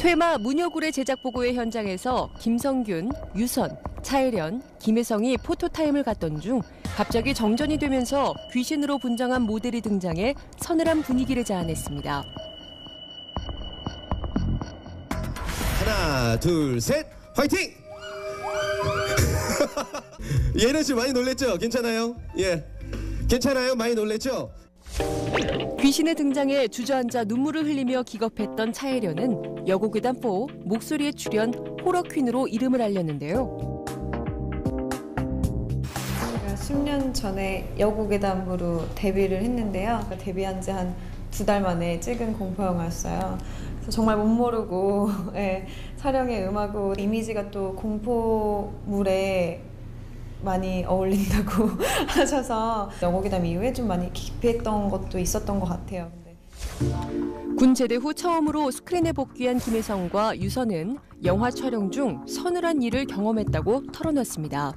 퇴마 문여굴의 제작 보고회 현장에서 김성균, 유선, 차혜련, 김혜성이 포토타임을 갖던 중 갑자기 정전이 되면서 귀신으로 분장한 모델이 등장해 서늘한 분위기를 자아냈습니다. 하나, 둘, 셋, 화이팅! 예련 씨 많이 놀랬죠? 괜찮아요? 예, 괜찮아요? 많이 놀랬죠? 귀신의 등장에 주저앉아 눈물을 흘리며 기겁했던 차혜련은 여고괴담4 목소리에 출연 호러퀸으로 이름을 알렸는데요. 제가 10년 전에 여고괴담으로 데뷔를 했는데요. 데뷔한 지 한 2달 만에 찍은 공포영화였어요. 그래서 정말 못 모르고 촬영에 임하고 이미지가 또 공포물에 많이 어울린다고 하셔서 여고괴담 이후에 좀 많이 기피했던 것도 있었던 것 같아요. 군 제대 후 처음으로 스크린에 복귀한 김혜성과 유선은 영화 촬영 중 서늘한 일을 경험했다고 털어놨습니다.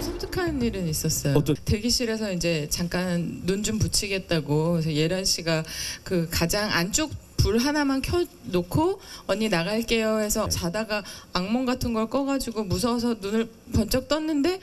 섬뜩한 일은 있었어요. 대기실에서 이제 잠깐 눈 좀 붙이겠다고 그래서 예련 씨가 그 가장 안쪽 불 하나만 켜놓고 언니 나갈게요 해서 자다가 악몽 같은 걸 꺼가지고 무서워서 눈을 번쩍 떴는데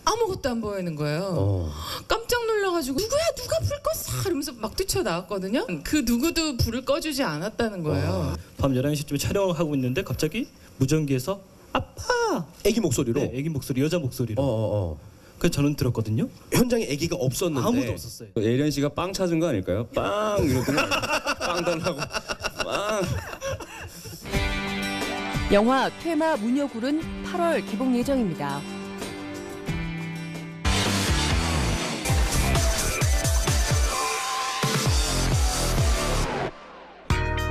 아무것도 안 보이는 거예요. 깜짝 놀라가지고 누구야 누가 불 껐어 이러면서 막 뛰쳐나왔거든요. 그 누구도 불을 꺼주지 않았다는 거예요. 밤 11시쯤에 촬영을 하고 있는데 갑자기 무전기에서 아빠! 애기 목소리로? 네, 애기 목소리, 여자 목소리로. 그래서 저는 들었거든요. 현장에 애기가 없었는데 아무도 없었어요. 예련 씨가 빵 찾은 거 아닐까요? 빵! 이러더니 빵 달라고 빵! 영화 퇴마 문여굴은 8월 개봉 예정입니다.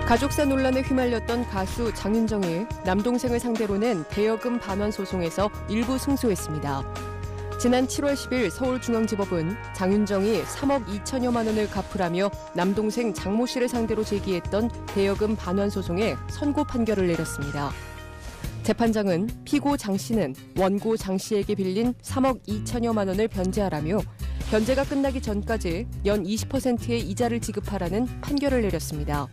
가족사 논란에 휘말렸던 가수 장윤정이 남동생을 상대로 낸 대여금 반환 소송에서 일부 승소했습니다. 지난 7월 10일 서울중앙지법은 장윤정이 3억 2천여만 원을 갚으라며 남동생 장모 씨를 상대로 제기했던 대여금 반환 소송에 선고 판결을 내렸습니다. 재판장은 피고 장 씨는 원고 장 씨에게 빌린 3억 2천여만 원을 변제하라며 변제가 끝나기 전까지 연 20%의 이자를 지급하라는 판결을 내렸습니다.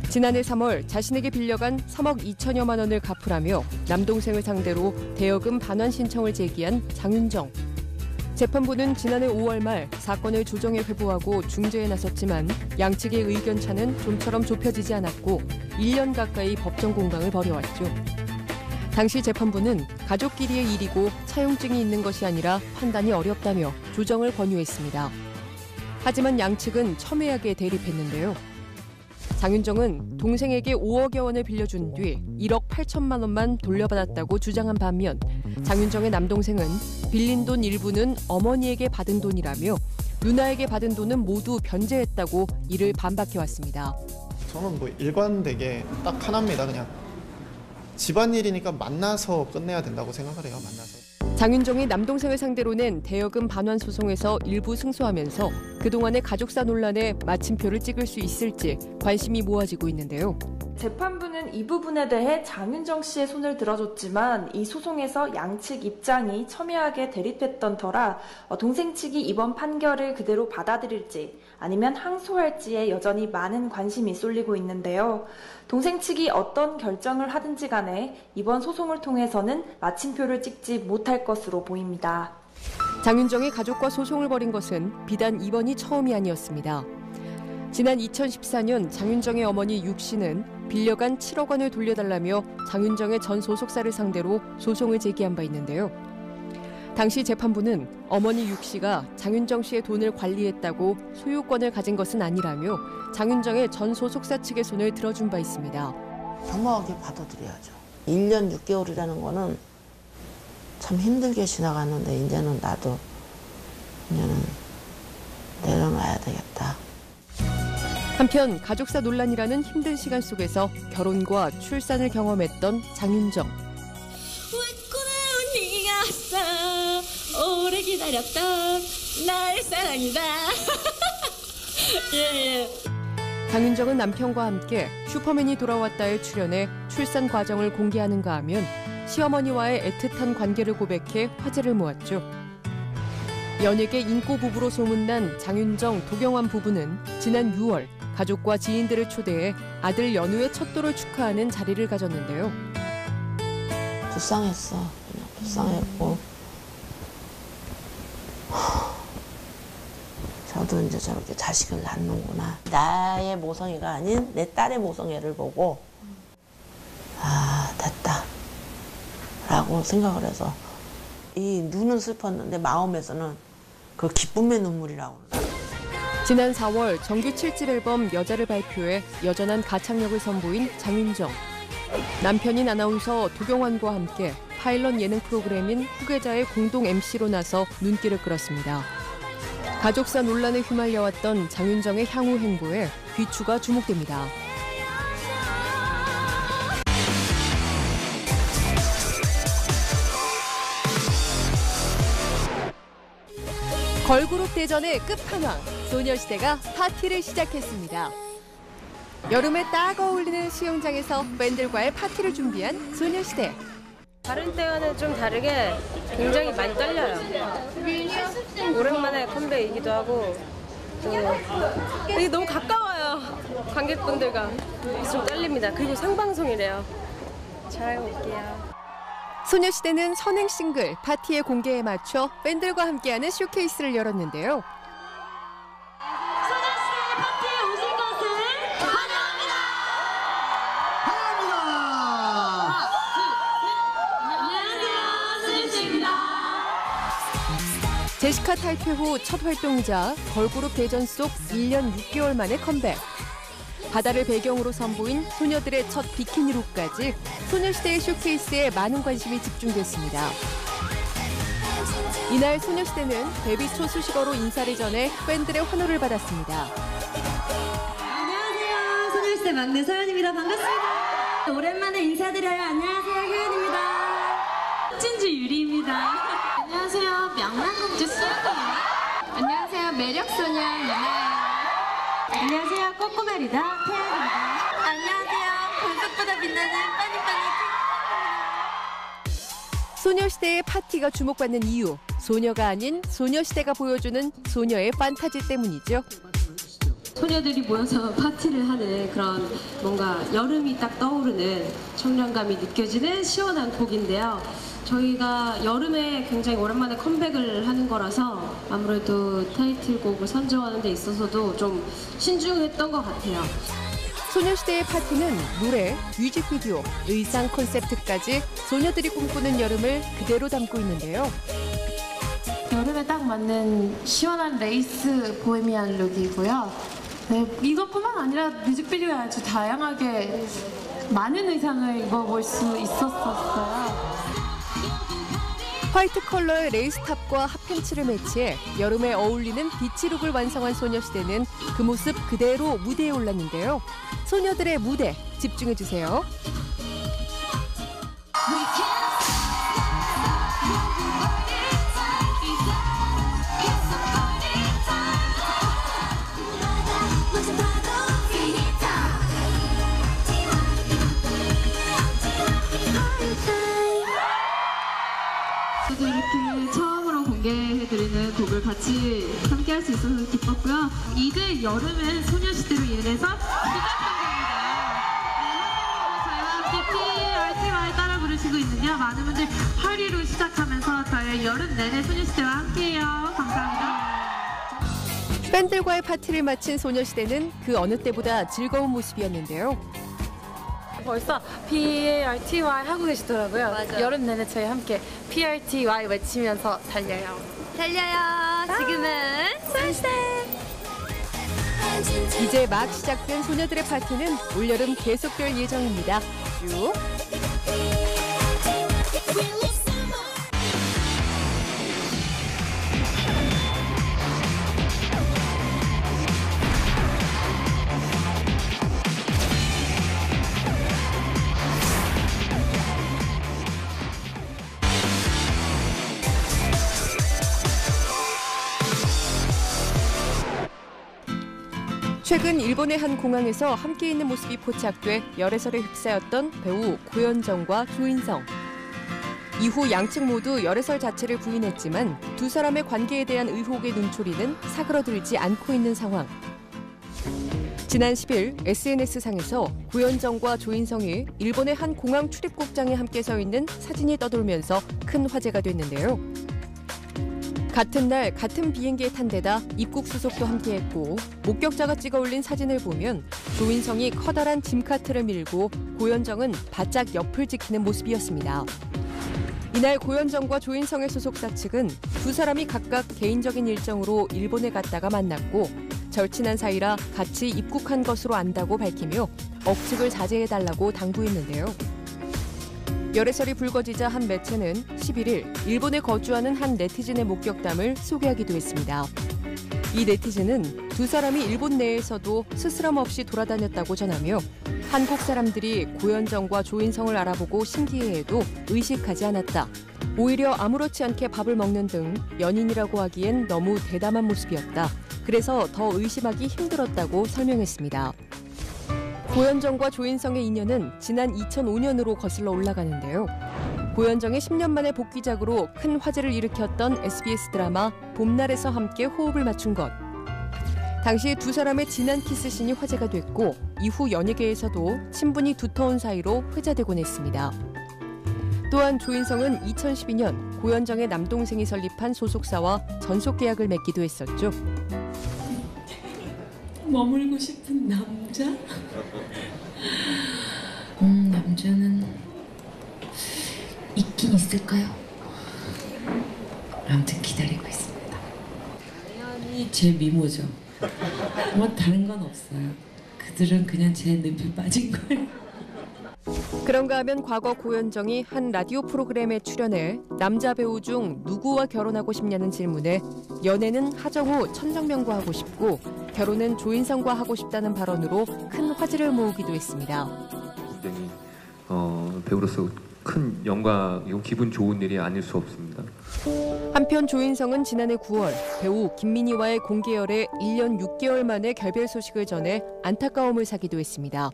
지난해 3월 자신에게 빌려간 3억 2천여만 원을 갚으라며 남동생을 상대로 대여금 반환 신청을 제기한 장윤정. 재판부는 지난해 5월 말 사건을 조정에 회부하고 중재에 나섰지만 양측의 의견차는 좀처럼 좁혀지지 않았고 1년 가까이 법정 공방을 벌여왔죠. 당시 재판부는 가족끼리의 일이고 차용증이 있는 것이 아니라 판단이 어렵다며 조정을 권유했습니다. 하지만 양측은 첨예하게 대립했는데요. 장윤정은 동생에게 5억여 원을 빌려준 뒤 1억 8천만 원만 돌려받았다고 주장한 반면 장윤정의 남동생은 빌린 돈 일부는 어머니에게 받은 돈이라며 누나에게 받은 돈은 모두 변제했다고 이를 반박해왔습니다. 저는 뭐 일관되게 딱 하나입니다. 그냥 집안일이니까 만나서 끝내야 된다고 생각을 해요. 만나서. 장윤정이 남동생을 상대로 낸 대여금 반환 소송에서 일부 승소하면서 그동안의 가족사 논란에 마침표를 찍을 수 있을지 관심이 모아지고 있는데요. 재판부는 이 부분에 대해 장윤정 씨의 손을 들어줬지만 이 소송에서 양측 입장이 첨예하게 대립했던 터라 동생 측이 이번 판결을 그대로 받아들일지 아니면 항소할지에 여전히 많은 관심이 쏠리고 있는데요. 동생 측이 어떤 결정을 하든지 간에 이번 소송을 통해서는 마침표를 찍지 못할 것으로 보입니다. 장윤정이 가족과 소송을 벌인 것은 비단 이번이 처음이 아니었습니다. 지난 2014년 장윤정의 어머니 육 씨는 빌려간 7억 원을 돌려달라며 장윤정의 전 소속사를 상대로 소송을 제기한 바 있는데요. 당시 재판부는 어머니 육 씨가 장윤정 씨의 돈을 관리했다고 소유권을 가진 것은 아니라며 장윤정의 전 소속사 측의 손을 들어준 바 있습니다. 겸허하게 받아들여야죠. 1년 6개월이라는 거는 참 힘들게 지나갔는데 이제는 내려놔야 되겠다. 한편 가족사 논란이라는 힘든 시간 속에서 결혼과 출산을 경험했던 장윤정. 오래 기다렸던 나의 사랑이다. 예. 장윤정은 남편과 함께 슈퍼맨이 돌아왔다에 출연해 출산 과정을 공개하는가 하면 시어머니와의 애틋한 관계를 고백해 화제를 모았죠. 연예계 인고 부부로 소문난 장윤정, 도경완 부부는 지난 6월 가족과 지인들을 초대해 아들 연우의 첫돌을 축하하는 자리를 가졌는데요. 불쌍했어. 그냥 불쌍했고. 저도 이제 저렇게 자식을 낳는구나. 나의 모성애가 아닌 내 딸의 모성애를 보고 아, 됐다 라고 생각을 해서 이 눈은 슬펐는데 마음에서는 그 기쁨의 눈물이라고 그러더라고요. 지난 4월 정규 7집 앨범 여자를 발표해 여전한 가창력을 선보인 장윤정. 남편인 아나운서 도경환과 함께 파일럿 예능 프로그램인 후계자의 공동 MC로 나서 눈길을 끌었습니다. 가족사 논란에 휘말려왔던 장윤정의 향후 행보에 귀추가 주목됩니다. 걸그룹 대전의 끝판왕, 소녀시대가 파티를 시작했습니다. 여름에 딱 어울리는 수영장에서 팬들과의 파티를 준비한 소녀시대. 다른 때와는 좀 다르게 굉장히 많이 떨려요. 오랜만에 컴백이기도 하고 되게 너무 가까워요. 관객분들과 좀 떨립니다. 그리고 생방송이래요. 잘하고 올게요. 소녀시대는 선행 싱글 파티의 공개에 맞춰 팬들과 함께하는 쇼케이스를 열었는데요. 소녀시대 파티에 오신 것을 환영합니다. 안녕하세요, 소녀시대입니다. 제시카 탈퇴 후 첫 활동이자 걸그룹 대전 속 1년 6개월 만에 컴백. 바다를 배경으로 선보인 소녀들의 첫 비키니룩까지 소녀시대의 쇼케이스에 많은 관심이 집중됐습니다. 이날 소녀시대는 데뷔 초 수식어로 인사를 전해 팬들의 환호를 받았습니다. 안녕하세요, 소녀시대 막내 서연입니다. 반갑습니다. 오랜만에 인사드려요. 안녕하세요, 효연입니다. 찐주 유리입니다. 안녕하세요, 명랑공주 수연이에요. 안녕하세요, 매력소녀 유나예요. 안녕하세요, 꼬꼬마리다 태연입니다. 안녕하세요, 볼속보다 빛나는 빠니빠니 소녀시대의 파티가 주목받는 이유, 소녀가 아닌 소녀시대가 보여주는 소녀의 판타지 때문이죠. 소녀들이 모여서 파티를 하는 그런 뭔가 여름이 딱 떠오르는 청량감이 느껴지는 시원한 곡인데요. 저희가 여름에 굉장히 오랜만에 컴백을 하는 거라서 아무래도 타이틀곡을 선정하는 데 있어서도 좀 신중했던 것 같아요. 소녀시대의 파티는 노래, 뮤직비디오, 의상 콘셉트까지 소녀들이 꿈꾸는 여름을 그대로 담고 있는데요. 여름에 딱 맞는 시원한 레이스 보헤미안 룩이고요. 네, 이것뿐만 아니라 뮤직비디오에 아주 다양하게 많은 의상을 입어볼 수 있었어요. 화이트 컬러의 레이스탑과 핫팬츠를 매치해 여름에 어울리는 비치룩을 완성한 소녀시대는 그 모습 그대로 무대에 올랐는데요. 소녀들의 무대 집중해주세요. 저도 이렇게 처음으로 공개해드리는 곡을 같이 함께 할 수 있어서 기뻤고요. 이제 여름은 소녀시대로 인해서 시작한 겁니다. 저희와 함께 PRTY 따라 부르시고 있는데요. 많은 분들 8위로 시작하면서 저희 여름 내내 소녀시대와 함께해요. 감사합니다. 팬들과의 파티를 마친 소녀시대는 그 어느 때보다 즐거운 모습이었는데요. 벌써 PRTY 하고 계시더라고요. 맞아요. 여름 내내 저희 함께 PRTY 외치면서 달려요. 달려요. 지금은 소녀시대. 이제 막 시작된 소녀들의 파티는 올여름 계속될 예정입니다. 쭉. 최근 일본의 한 공항에서 함께 있는 모습이 포착돼 열애설에 휩싸였던 배우 고현정과 조인성. 이후 양측 모두 열애설 자체를 부인했지만 두 사람의 관계에 대한 의혹의 눈초리는 사그러들지 않고 있는 상황. 지난 10일 SNS상에서 고현정과 조인성이 일본의 한 공항 출입국장에 함께 서 있는 사진이 떠돌면서 큰 화제가 됐는데요. 같은 날 같은 비행기에 탄 데다 입국 수속도 함께했고 목격자가 찍어 올린 사진을 보면 조인성이 커다란 짐카트를 밀고 고현정은 바짝 옆을 지키는 모습이었습니다. 이날 고현정과 조인성의 소속사 측은 두 사람이 각각 개인적인 일정으로 일본에 갔다가 만났고 절친한 사이라 같이 입국한 것으로 안다고 밝히며 억측을 자제해달라고 당부했는데요. 열애설이 불거지자 한 매체는 11일 일본에 거주하는 한 네티즌의 목격담을 소개하기도 했습니다. 이 네티즌은 두 사람이 일본 내에서도 스스럼 없이 돌아다녔다고 전하며 한국 사람들이 고현정과 조인성을 알아보고 신기해해도 의식하지 않았다. 오히려 아무렇지 않게 밥을 먹는 등 연인이라고 하기엔 너무 대담한 모습이었다. 그래서 더 의심하기 힘들었다고 설명했습니다. 고현정과 조인성의 인연은 지난 2005년으로 거슬러 올라가는데요. 고현정의 10년 만에 복귀작으로 큰 화제를 일으켰던 SBS 드라마 봄날에서 함께 호흡을 맞춘 것. 당시 두 사람의 진한 키스신이 화제가 됐고 이후 연예계에서도 친분이 두터운 사이로 회자되곤 했습니다. 또한 조인성은 2012년 고현정의 남동생이 설립한 소속사와 전속 계약을 맺기도 했었죠. 머물고 싶은 남자? 남자는 있긴 있을까요? 아무튼 기다리고 있습니다. 당연히 제 미모죠. 뭐 다른 건 없어요. 그들은 그냥 제 늪에 빠진 거예요. 그런가 하면 과거 고현정이 한 라디오 프로그램에 출연해 남자 배우 중 누구와 결혼하고 싶냐는 질문에 연애는 하정우, 천정명과 하고 싶고 결혼은 조인성과 하고 싶다는 발언으로 큰 화제를 모으기도 했습니다. 굉장히 배우로서 큰 영광이고 기분 좋은 일이 아닐 수 없습니다. 한편 조인성은 지난해 9월 배우 김민희와의 공개열에 1년 6개월 만에 결별 소식을 전해 안타까움을 사기도 했습니다.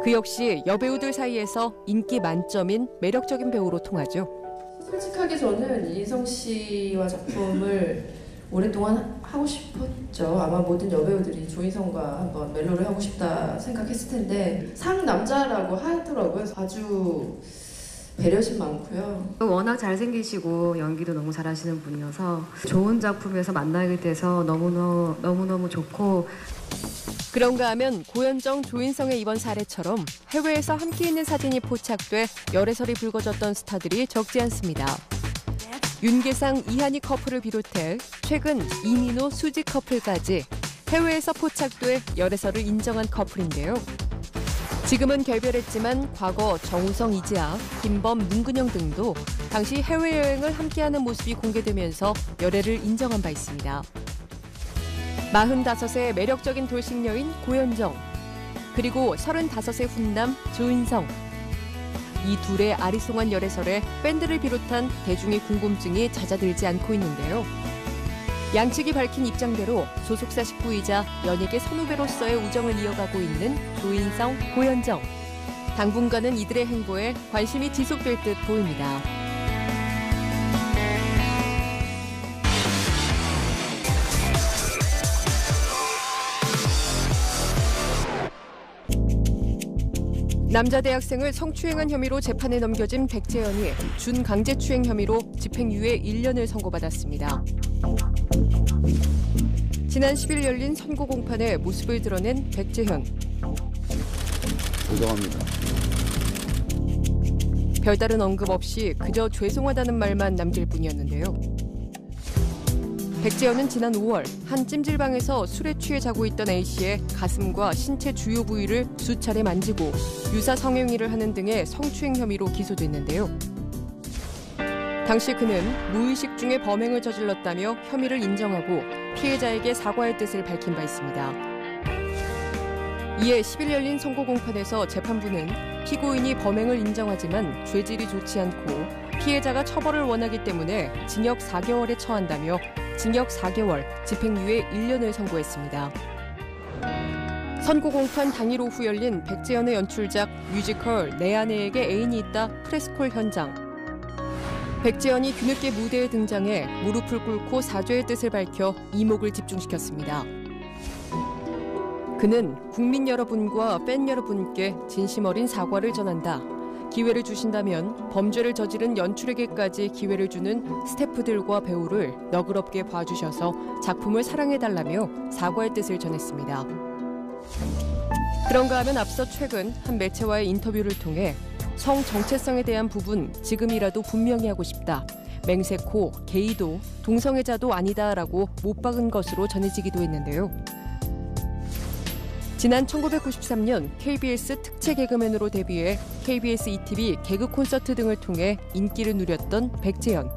그 역시 여배우들 사이에서 인기 만점인 매력적인 배우로 통하죠. 솔직하게 저는 이인성 씨와 작품을 오랫동안 하고 싶었죠. 아마 모든 여배우들이 조인성과 한번 멜로를 하고 싶다 생각했을 텐데 상남자라고 하더라고요. 아주 배려심 많고요. 워낙 잘생기시고 연기도 너무 잘하시는 분이어서 좋은 작품에서 만나게 돼서 너무너무 좋고 그런가 하면 고현정, 조인성의 이번 사례처럼 해외에서 함께 있는 사진이 포착돼 열애설이 불거졌던 스타들이 적지 않습니다. 윤계상, 이한희 커플을 비롯해 최근 이민호, 수지 커플까지 해외에서 포착돼 열애설을 인정한 커플인데요. 지금은 결별했지만 과거 정우성, 이지아, 김범, 문근영 등도 당시 해외여행을 함께하는 모습이 공개되면서 열애를 인정한 바 있습니다. 45세 매력적인 돌싱 여인 고현정, 그리고 35세 훈남 조인성. 이 둘의 아리송한 열애설에 팬들을 비롯한 대중의 궁금증이 잦아들지 않고 있는데요. 양측이 밝힌 입장대로 소속사 식구이자 연예계 선후배로서의 우정을 이어가고 있는 조인성, 고현정. 당분간은 이들의 행보에 관심이 지속될 듯 보입니다. 남자 대학생을 성추행한 혐의로 재판에 넘겨진 백재현이 준강제추행 혐의로 집행유예 1년을 선고받았습니다. 지난 10일 열린 선고 공판에 모습을 드러낸 백재현. 인정합니다. 별다른 언급 없이 그저 죄송하다는 말만 남길 뿐이었는데요. 백재현은 지난 5월 한 찜질방에서 술에 취해 자고 있던 A씨의 가슴과 신체 주요 부위를 수차례 만지고 유사 성행위를 하는 등의 성추행 혐의로 기소됐는데요. 당시 그는 무의식 중에 범행을 저질렀다며 혐의를 인정하고 피해자에게 사과할 뜻을 밝힌 바 있습니다. 이에 10일 열린 선고 공판에서 재판부는 피고인이 범행을 인정하지만 죄질이 좋지 않고 피해자가 처벌을 원하기 때문에 징역 4개월에 처한다며 징역 4개월, 집행유예 1년을 선고했습니다. 선고 공판 당일 오후 열린 백재현의 연출작 뮤지컬 내 아내에게 애인이 있다 프레스콜 현장. 백재현이 뒤늦게 무대에 등장해 무릎을 꿇고 사죄의 뜻을 밝혀 이목을 집중시켰습니다. 그는 국민 여러분과 팬 여러분께 진심 어린 사과를 전한다. 기회를 주신다면 범죄를 저지른 연출에게까지 기회를 주는 스태프들과 배우를 너그럽게 봐주셔서 작품을 사랑해달라며 사과의 뜻을 전했습니다. 그런가 하면 앞서 최근 한 매체와의 인터뷰를 통해 성 정체성에 대한 부분 지금이라도 분명히 하고 싶다. 맹세코, 게이도, 동성애자도 아니다라고 못 박은 것으로 전해지기도 했는데요. 지난 1993년 KBS 특채 개그맨으로 데뷔해 KBS ETV 개그 콘서트 등을 통해 인기를 누렸던 백재현.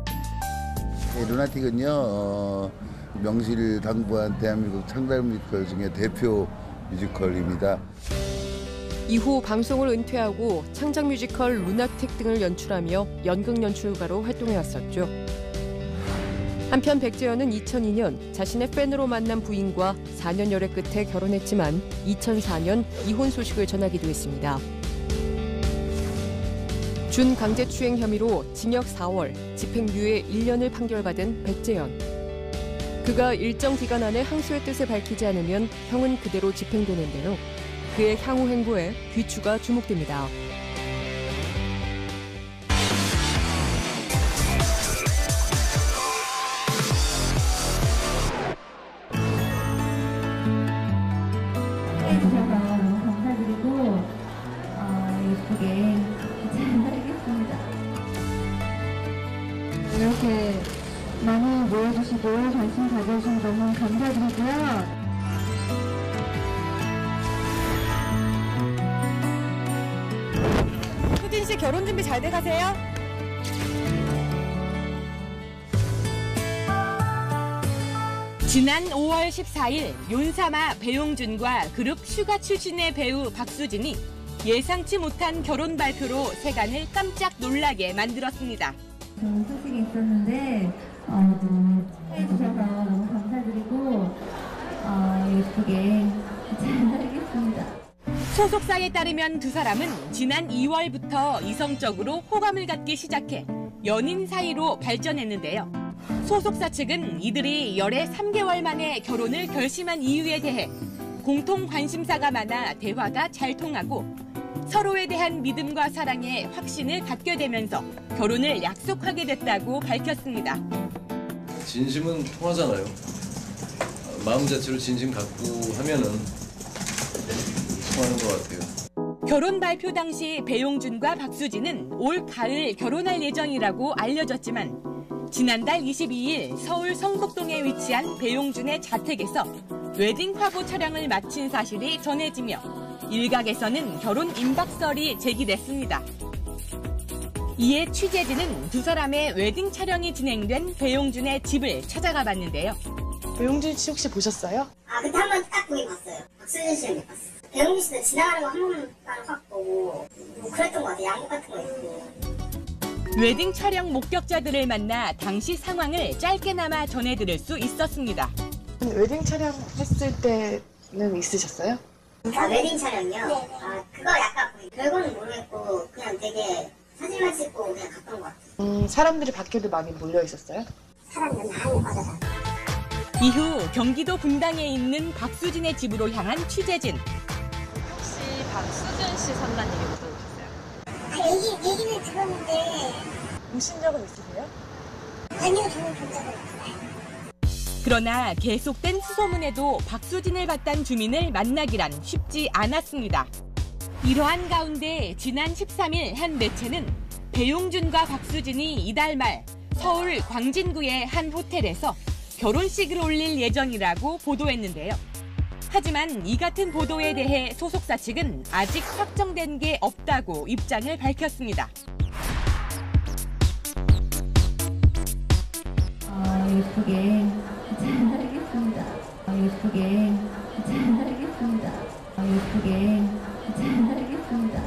루나틱은요, 명실당부한 대한민국 창작 뮤지컬 중에 대표 뮤지컬입니다. 이후 방송을 은퇴하고 창작 뮤지컬 루나틱 등을 연출하며 연극 연출가로 활동해왔었죠. 한편 백재현은 2002년 자신의 팬으로 만난 부인과 4년여의 끝에 결혼했지만 2004년 이혼 소식을 전하기도 했습니다. 준강제추행 혐의로 징역 4월, 집행유예 1년을 판결받은 백재현. 그가 일정 기간 안에 항소의 뜻을 밝히지 않으면 형은 그대로 집행되는데요. 그의 향후 행보에 귀추가 주목됩니다. 해주셔서 너무 감사드리고 예쁘게 잘 하겠습니다. 이렇게 많이 모여주시고 관심 가져주신 너무 감사드리고요. 수진 씨 결혼 준비 잘 돼가세요? 지난 5월 14일 윤사마 배용준과 그룹 슈가 출신의 배우 박수진이 예상치 못한 결혼 발표로 세간을 깜짝 놀라게 만들었습니다. 좋은 소식이 있었는데 해주셔서 너무 감사드리고 예쁘게 잘 하겠습니다. 소속사에 따르면 두 사람은 지난 2월부터 이성적으로 호감을 갖기 시작해 연인 사이로 발전했는데요. 소속사 측은 이들이 열애 3개월 만에 결혼을 결심한 이유에 대해 공통 관심사가 많아 대화가 잘 통하고 서로에 대한 믿음과 사랑에 확신을 갖게 되면서 결혼을 약속하게 됐다고 밝혔습니다. 진심은 통하잖아요. 마음 자체로 진심 갖고 하면은 통하는 것 같아요. 결혼 발표 당시 배용준과 박수진은 올 가을 결혼할 예정이라고 알려졌지만 지난달 22일 서울 성북동에 위치한 배용준의 자택에서 웨딩 화보 촬영을 마친 사실이 전해지며 일각에서는 결혼 임박설이 제기됐습니다. 이에 취재진은 두 사람의 웨딩 촬영이 진행된 배용준의 집을 찾아가 봤는데요. 배용준 씨 혹시 보셨어요? 그때 한 번 딱 보긴 봤어요. 박수진 씨는 못 봤어요. 배용준 씨는 지나가는 거 한 번만 확 보고 뭐 그랬던 것 같아요. 양복 같은 거 입고. 웨딩 촬영 목격자들을 만나 당시 상황을 짧게나마 전해드릴 수 있었습니다. 웨딩 촬영 했을 때는 있으셨어요? 웨딩 촬영이요? 네. 그거 약간 별거는 모르겠고 그냥 되게 사진만 찍고 그냥 갔던 것 같아요. 사람들이 밖에도 많이 몰려 있었어요? 사람들은 많이 빠져서. 이후 경기도 분당에 있는 박수진의 집으로 향한 취재진. 혹시 박수진 씨 산다는 얘기 못 들으셨어요? 얘기는 들었는데 보신 적은 있으세요? 아니요, 저는 본 적은 없어요. 그러나 계속된 수소문에도 박수진을 봤다는 주민을 만나기란 쉽지 않았습니다. 이러한 가운데 지난 13일 한 매체는 배용준과 박수진이 이달 말 서울 광진구의 한 호텔에서 결혼식을 올릴 예정이라고 보도했는데요. 하지만 이 같은 보도에 대해 소속사 측은 아직 확정된 게 없다고 입장을 밝혔습니다. 예쁘게 잘 하겠습니다. 예쁘게 잘 하겠습니다. 예쁘게 잘 하겠습니다.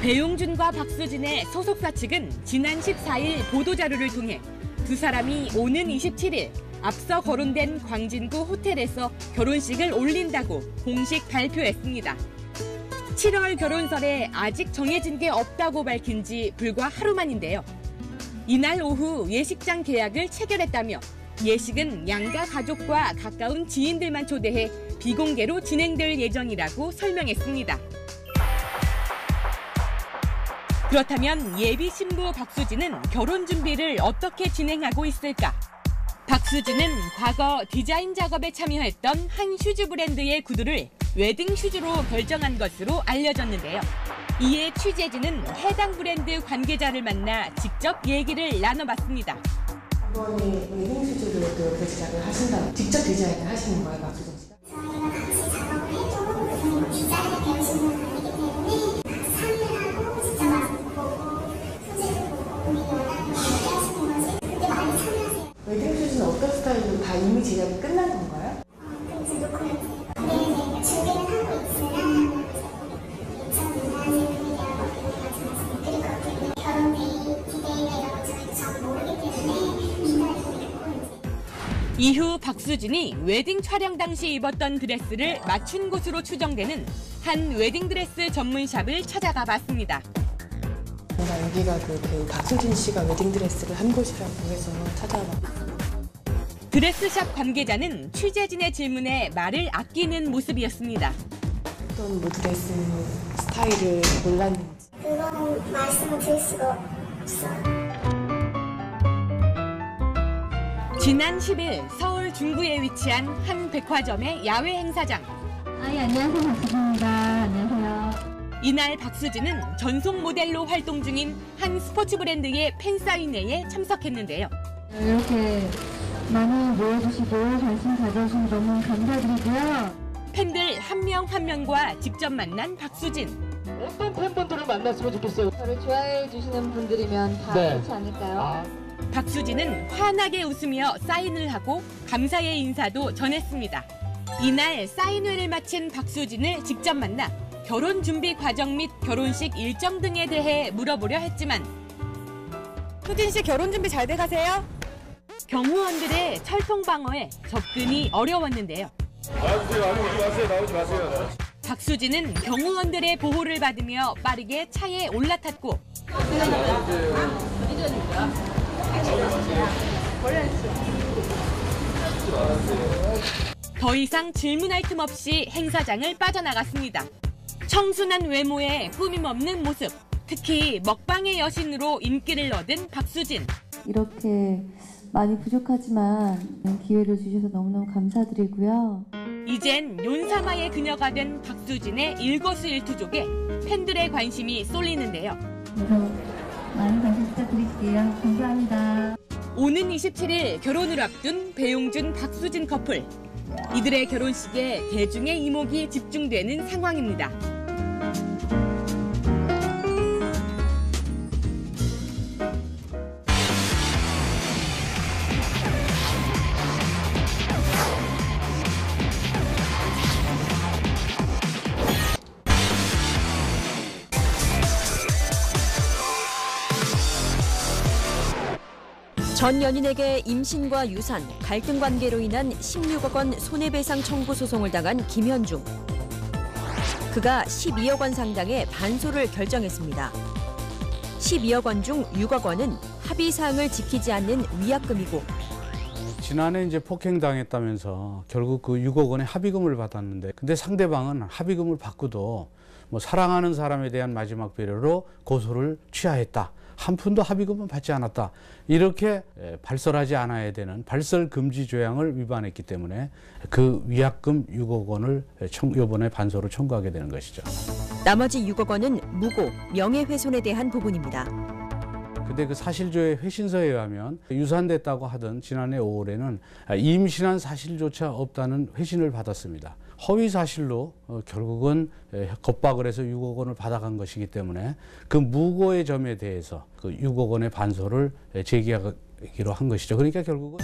배용준과 박수진의 소속사 측은 지난 14일 보도자료를 통해 두 사람이 오는 27일 앞서 거론된 광진구 호텔에서 결혼식을 올린다고 공식 발표했습니다. 7월 결혼설에 아직 정해진 게 없다고 밝힌 지 불과 하루 만인데요. 이날 오후 예식장 계약을 체결했다며 예식은 양가 가족과 가까운 지인들만 초대해 비공개로 진행될 예정이라고 설명했습니다. 그렇다면 예비 신부 박수진은 결혼 준비를 어떻게 진행하고 있을까? 박수진은 과거 디자인 작업에 참여했던 한 슈즈 브랜드의 구두를 웨딩 슈즈로 결정한 것으로 알려졌는데요. 이에 취재진은 해당 브랜드 관계자를 만나 직접 얘기를 나눠봤습니다. 이번에 웨딩 슈즈를 이렇게 제작을 하신다고 직접 디자인을 하시는 거예요, 박수진 씨가? 저희가 같이 작업을 해도 디자인을 배우시는 분 아니기 때문에 상의를 하고 직접 와서 보고 소재를 보고 본인이 원하는 걸 하시는 거지. 그게 많이 참여하세요. 웨딩 슈즈는 어떤 스타일로 다 이미 제작이 끝난 건가요? 이제 놓고 있어요. 네, 준비는 하고 있으나 2024년이라고 그리고 결혼 디데이나 이런 거 저희도 잘 모르기 때문에 기다리고 있고. 이후 박수진이 웨딩 촬영 당시 입었던 드레스를 맞춘 곳으로 추정되는 한 웨딩 드레스 전문샵을 찾아가 봤습니다. 뭔가 여기가 그 박수진 씨가 웨딩 드레스를 한 곳이라고 해서 찾아봤어요. 드레스샵 관계자는 취재진의 질문에 말을 아끼는 모습이었습니다. 어떤 드레스 스타일을 몰랐는지. 그거는 말씀을 드릴 수가 없어요. 지난 10일 서울 중구에 위치한 한 백화점의 야외 행사장. 안녕하세요. 박수진입니다. 안녕하세요. 이날 박수진은 전속 모델로 활동 중인 한 스포츠 브랜드의 팬사인회에 참석했는데요. 이렇게 많이 모여주시고 관심 가져주셔서 너무 감사드리고요. 팬들 한 명 한 명과 직접 만난 박수진. 어떤 팬분들을 만났으면 좋겠어요? 저를 좋아해 주시는 분들이면 다 그렇지 않을까요? 박수진은 환하게 웃으며 사인을 하고 감사의 인사도 전했습니다. 이날 사인회를 마친 박수진을 직접 만나 결혼 준비 과정 및 결혼식 일정 등에 대해 물어보려 했지만 수진 씨 결혼 준비 잘 돼가세요? 경호원들의 철통 방어에 접근이 어려웠는데요. 나오지 마세요. 박수진은 경호원들의 보호를 받으며 빠르게 차에 올라탔고 더 이상 질문할 틈 없이 행사장을 빠져나갔습니다. 청순한 외모에 꾸밈 없는 모습, 특히 먹방의 여신으로 인기를 얻은 박수진. 이렇게 많이 부족하지만 기회를 주셔서 너무너무 감사드리고요. 이젠 윤사마의 그녀가 된 박수진의 일거수일투족에 팬들의 관심이 쏠리는데요. 그래서 많은 관심 부탁드릴게요. 감사합니다. 오는 27일 결혼을 앞둔 배용준, 박수진 커플. 이들의 결혼식에 대중의 이목이 집중되는 상황입니다. 전 연인에게 임신과 유산, 갈등 관계로 인한 16억 원 손해배상 청구 소송을 당한 김현중. 그가 12억 원 상당의 반소를 결정했습니다. 12억 원 중 6억 원은 합의 사항을 지키지 않는 위약금이고 지난해 이제 폭행당했다면서 결국 그 6억 원의 합의금을 받았는데 근데 상대방은 합의금을 받고도 뭐 사랑하는 사람에 대한 마지막 배려로 고소를 취하했다. 한 푼도 합의금은 받지 않았다. 이렇게 발설하지 않아야 되는 발설 금지 조항을 위반했기 때문에 그 위약금 6억 원을 이번에 반소로 청구하게 되는 것이죠. 나머지 6억 원은 무고, 명예훼손에 대한 부분입니다. 근데 그 사실조회 회신서에 의하면 유산됐다고 하던 지난해 5월에는 임신한 사실조차 없다는 회신을 받았습니다. 허위 사실로 결국은 겁박을 해서 6억 원을 받아간 것이기 때문에 그 무고의 점에 대해서 그 6억 원의 반소를 제기하기로 한 것이죠. 그러니까 결국은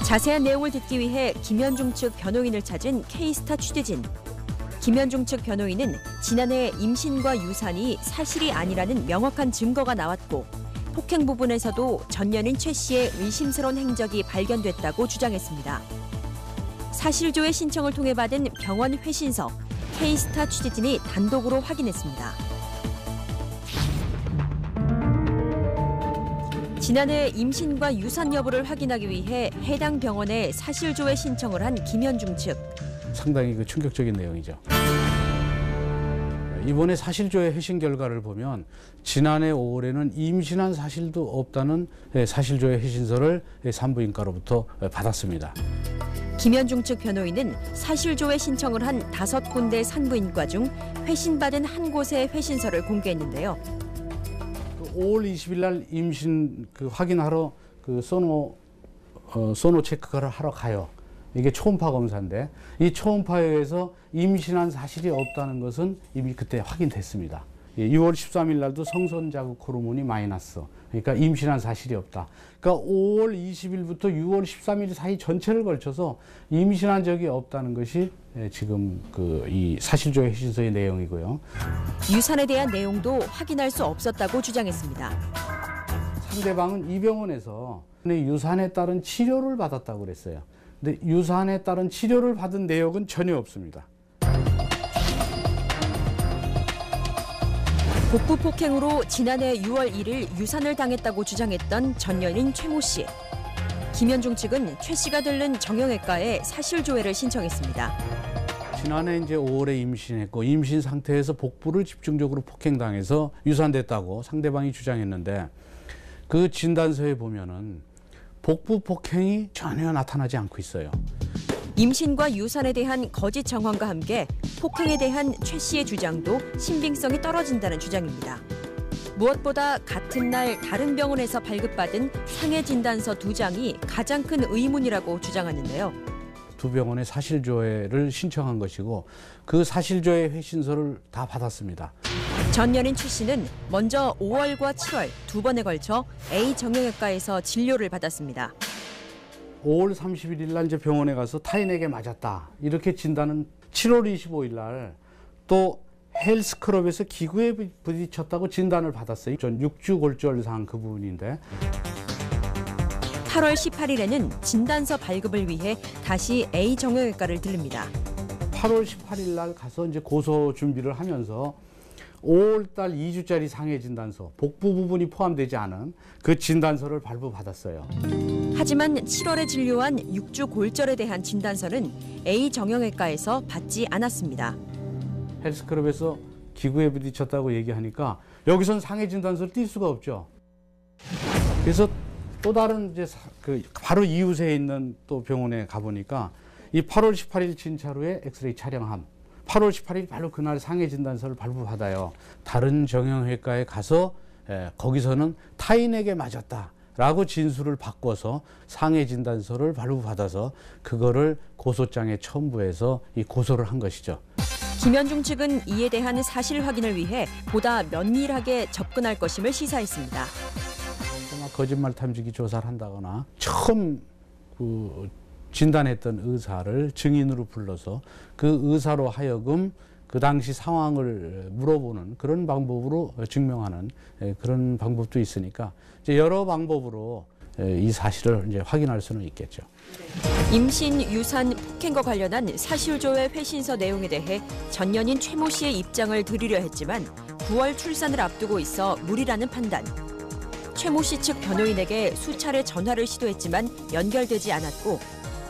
자세한 내용을 듣기 위해 김현중 측 변호인을 찾은 K스타 취재진. 김현중 측 변호인은 지난해 임신과 유산이 사실이 아니라는 명확한 증거가 나왔고 폭행 부분에서도 전 연인 최 씨의 의심스러운 행적이 발견됐다고 주장했습니다. 사실조회 신청을 통해 받은 병원 회신서, K스타 취재진이 단독으로 확인했습니다. 지난해 임신과 유산 여부를 확인하기 위해 해당 병원에 사실조회 신청을 한 김현중 측. 상당히 충격적인 내용이죠. 이번에 사실조회 회신 결과를 보면 지난해 5월에는 임신한 사실도 없다는 사실조회 회신서를 산부인과로부터 받았습니다. 김현중 측 변호인은 사실조회 신청을 한 5군데 산부인과 중 회신받은 한 곳의 회신서를 공개했는데요. 5월 20일 날 임신 확인하러 소노 체크를 하러 가요. 이게 초음파 검사인데 이 초음파에 의해서 임신한 사실이 없다는 것은 이미 그때 확인됐습니다. 6월 13일 날도 성선 자극 호르몬이 마이너스. 그러니까 임신한 사실이 없다. 그러니까 5월 20일부터 6월 13일 사이 전체를 걸쳐서 임신한 적이 없다는 것이 지금 이 사실조회 회신서의 내용이고요. 유산에 대한 내용도 확인할 수 없었다고 주장했습니다. 상대방은 이 병원에서 유산에 따른 치료를 받았다고 그랬어요. 근데 유산에 따른 치료를 받은 내역은 전혀 없습니다. 복부 폭행으로 지난해 6월 1일 유산을 당했다고 주장했던 전 연인 최모 씨. 김현중 측은 최 씨가 들른 정형외과에 사실조회를 신청했습니다. 지난해 이제 5월에 임신했고 임신 상태에서 복부를 집중적으로 폭행당해서 유산됐다고 상대방이 주장했는데 그 진단서에 보면은 복부 폭행이 전혀 나타나지 않고 있어요. 임신과 유산에 대한 거짓 정황과 함께 폭행에 대한 최 씨의 주장도 신빙성이 떨어진다는 주장입니다. 무엇보다 같은 날 다른 병원에서 발급받은 상해 진단서 2장이 가장 큰 의문이라고 주장하는데요. 두 병원의 사실조회를 신청한 것이고 그 사실조회 회신서를 다 받았습니다. 전 연인 최 씨는 먼저 5월과 7월 2번에 걸쳐 A 정형외과에서 진료를 받았습니다. 5월 31일 날 이제 병원에 가서 타인에게 맞았다 이렇게 진단은 7월 25일 날 또 헬스클럽에서 기구에 부딪혔다고 진단을 받았어요. 전 6주 골절상 그 부분인데 8월 18일에는 진단서 발급을 위해 다시 A 정형외과를 들릅니다. 8월 18일 날 가서 이제 고소 준비를 하면서 5월 달 2주짜리 상해 진단서, 복부 부분이 포함되지 않은 그 진단서를 발부받았어요. 하지만 7월에 진료한 6주 골절에 대한 진단서는 A 정형외과에서 받지 않았습니다. 헬스클럽에서 기구에 부딪혔다고 얘기하니까 여기선 상해 진단서를 띌 수가 없죠. 그래서 또 다른 이제 바로 이웃에 있는 또 병원에 가보니까 이 8월 18일 진찰 후에 엑스레이 촬영함. 8월 18일 바로 그날 상해 진단서를 발부받아요. 다른 정형외과에 가서 거기서는 타인에게 맞았다라고 진술을 바꿔서 상해 진단서를 발부받아서 그거를 고소장에 첨부해서 이 고소를 한 것이죠. 김현중 측은 이에 대한 사실 확인을 위해 보다 면밀하게 접근할 것임을 시사했습니다. 거짓말 탐지기 조사를 한다거나 처음 진단했던 의사를 증인으로 불러서 그 의사로 하여금 그 당시 상황을 물어보는 그런 방법으로 증명하는 그런 방법도 있으니까 이제 여러 방법으로 이 사실을 이제 확인할 수는 있겠죠. 임신, 유산, 폭행과 관련한 사실조회 회신서 내용에 대해 전 연인 최모 씨의 입장을 드리려 했지만 9월 출산을 앞두고 있어 무리라는 판단. 최모 씨 측 변호인에게 수차례 전화를 시도했지만 연결되지 않았고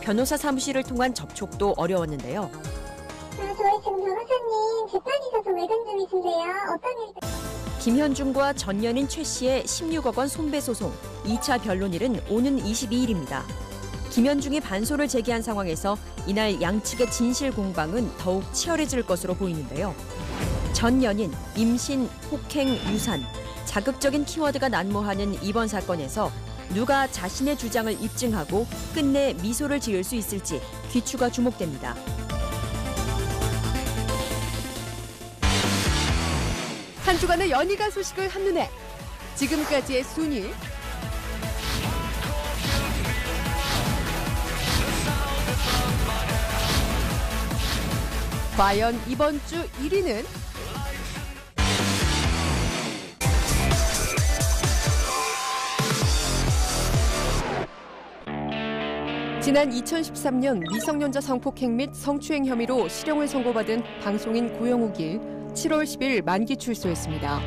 변호사 사무실을 통한 접촉도 어려웠는데요. 저희 지금 변호사님 재판 있어서 외근 중이신데요. 어떤 일... 김현중과 전 연인 최 씨의 16억 원 손배소송 2차 변론일은 오는 22일입니다. 김현중이 반소를 제기한 상황에서 이날 양측의 진실 공방은 더욱 치열해질 것으로 보이는데요. 전 연인, 임신, 폭행, 유산, 자극적인 키워드가 난무하는 이번 사건에서 누가 자신의 주장을 입증하고 끝내 미소를 지을 수 있을지 귀추가 주목됩니다. 한 주간의 연희가 소식을 한눈에 지금까지의 순위 과연 이번 주 1위는 지난 2013년 미성년자 성폭행 및 성추행 혐의로 실형을 선고받은 방송인 고영욱이 7월 10일 만기 출소했습니다.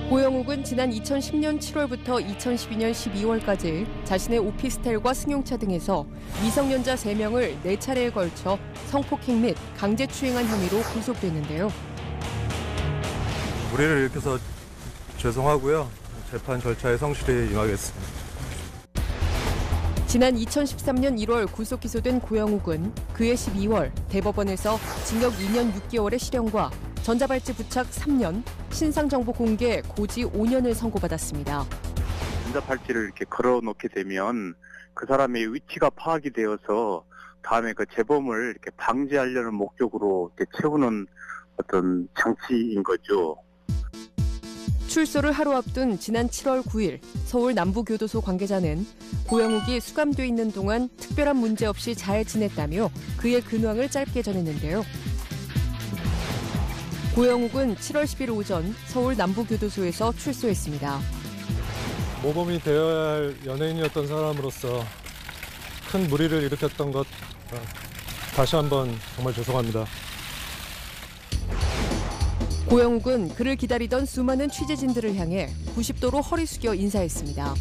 고영욱은 지난 2010년 7월부터 2012년 12월까지 자신의 오피스텔과 승용차 등에서 미성년자 3명을 4차례에 걸쳐 성폭행 및 강제추행한 혐의로 구속됐는데요. 무리를 일으켜서 죄송하고요. 재판 절차에 성실히 임하겠습니다. 지난 2013년 1월 구속 기소된 고영욱은 그해 12월 대법원에서 징역 2년 6개월의 실형과 전자발찌 부착 3년, 신상정보 공개 고지 5년을 선고받았습니다. 전자발찌를 이렇게 걸어놓게 되면 그 사람의 위치가 파악이 되어서 다음에 그 재범을 이렇게 방지하려는 목적으로 이렇게 채우는 어떤 장치인 거죠. 출소를 하루 앞둔 지난 7월 9일 서울 남부교도소 관계자는 고영욱이 수감돼 있는 동안 특별한 문제 없이 잘 지냈다며 그의 근황을 짧게 전했는데요. 고영욱은 7월 10일 오전 서울 남부교도소에서 출소했습니다. 모범이 되어야 할 연예인이었던 사람으로서 큰 무리를 일으켰던 것 다시 한번 정말 죄송합니다. 고영욱은 그를 기다리던 수많은 취재진들을 향해 90도로 허리 숙여 인사했습니다.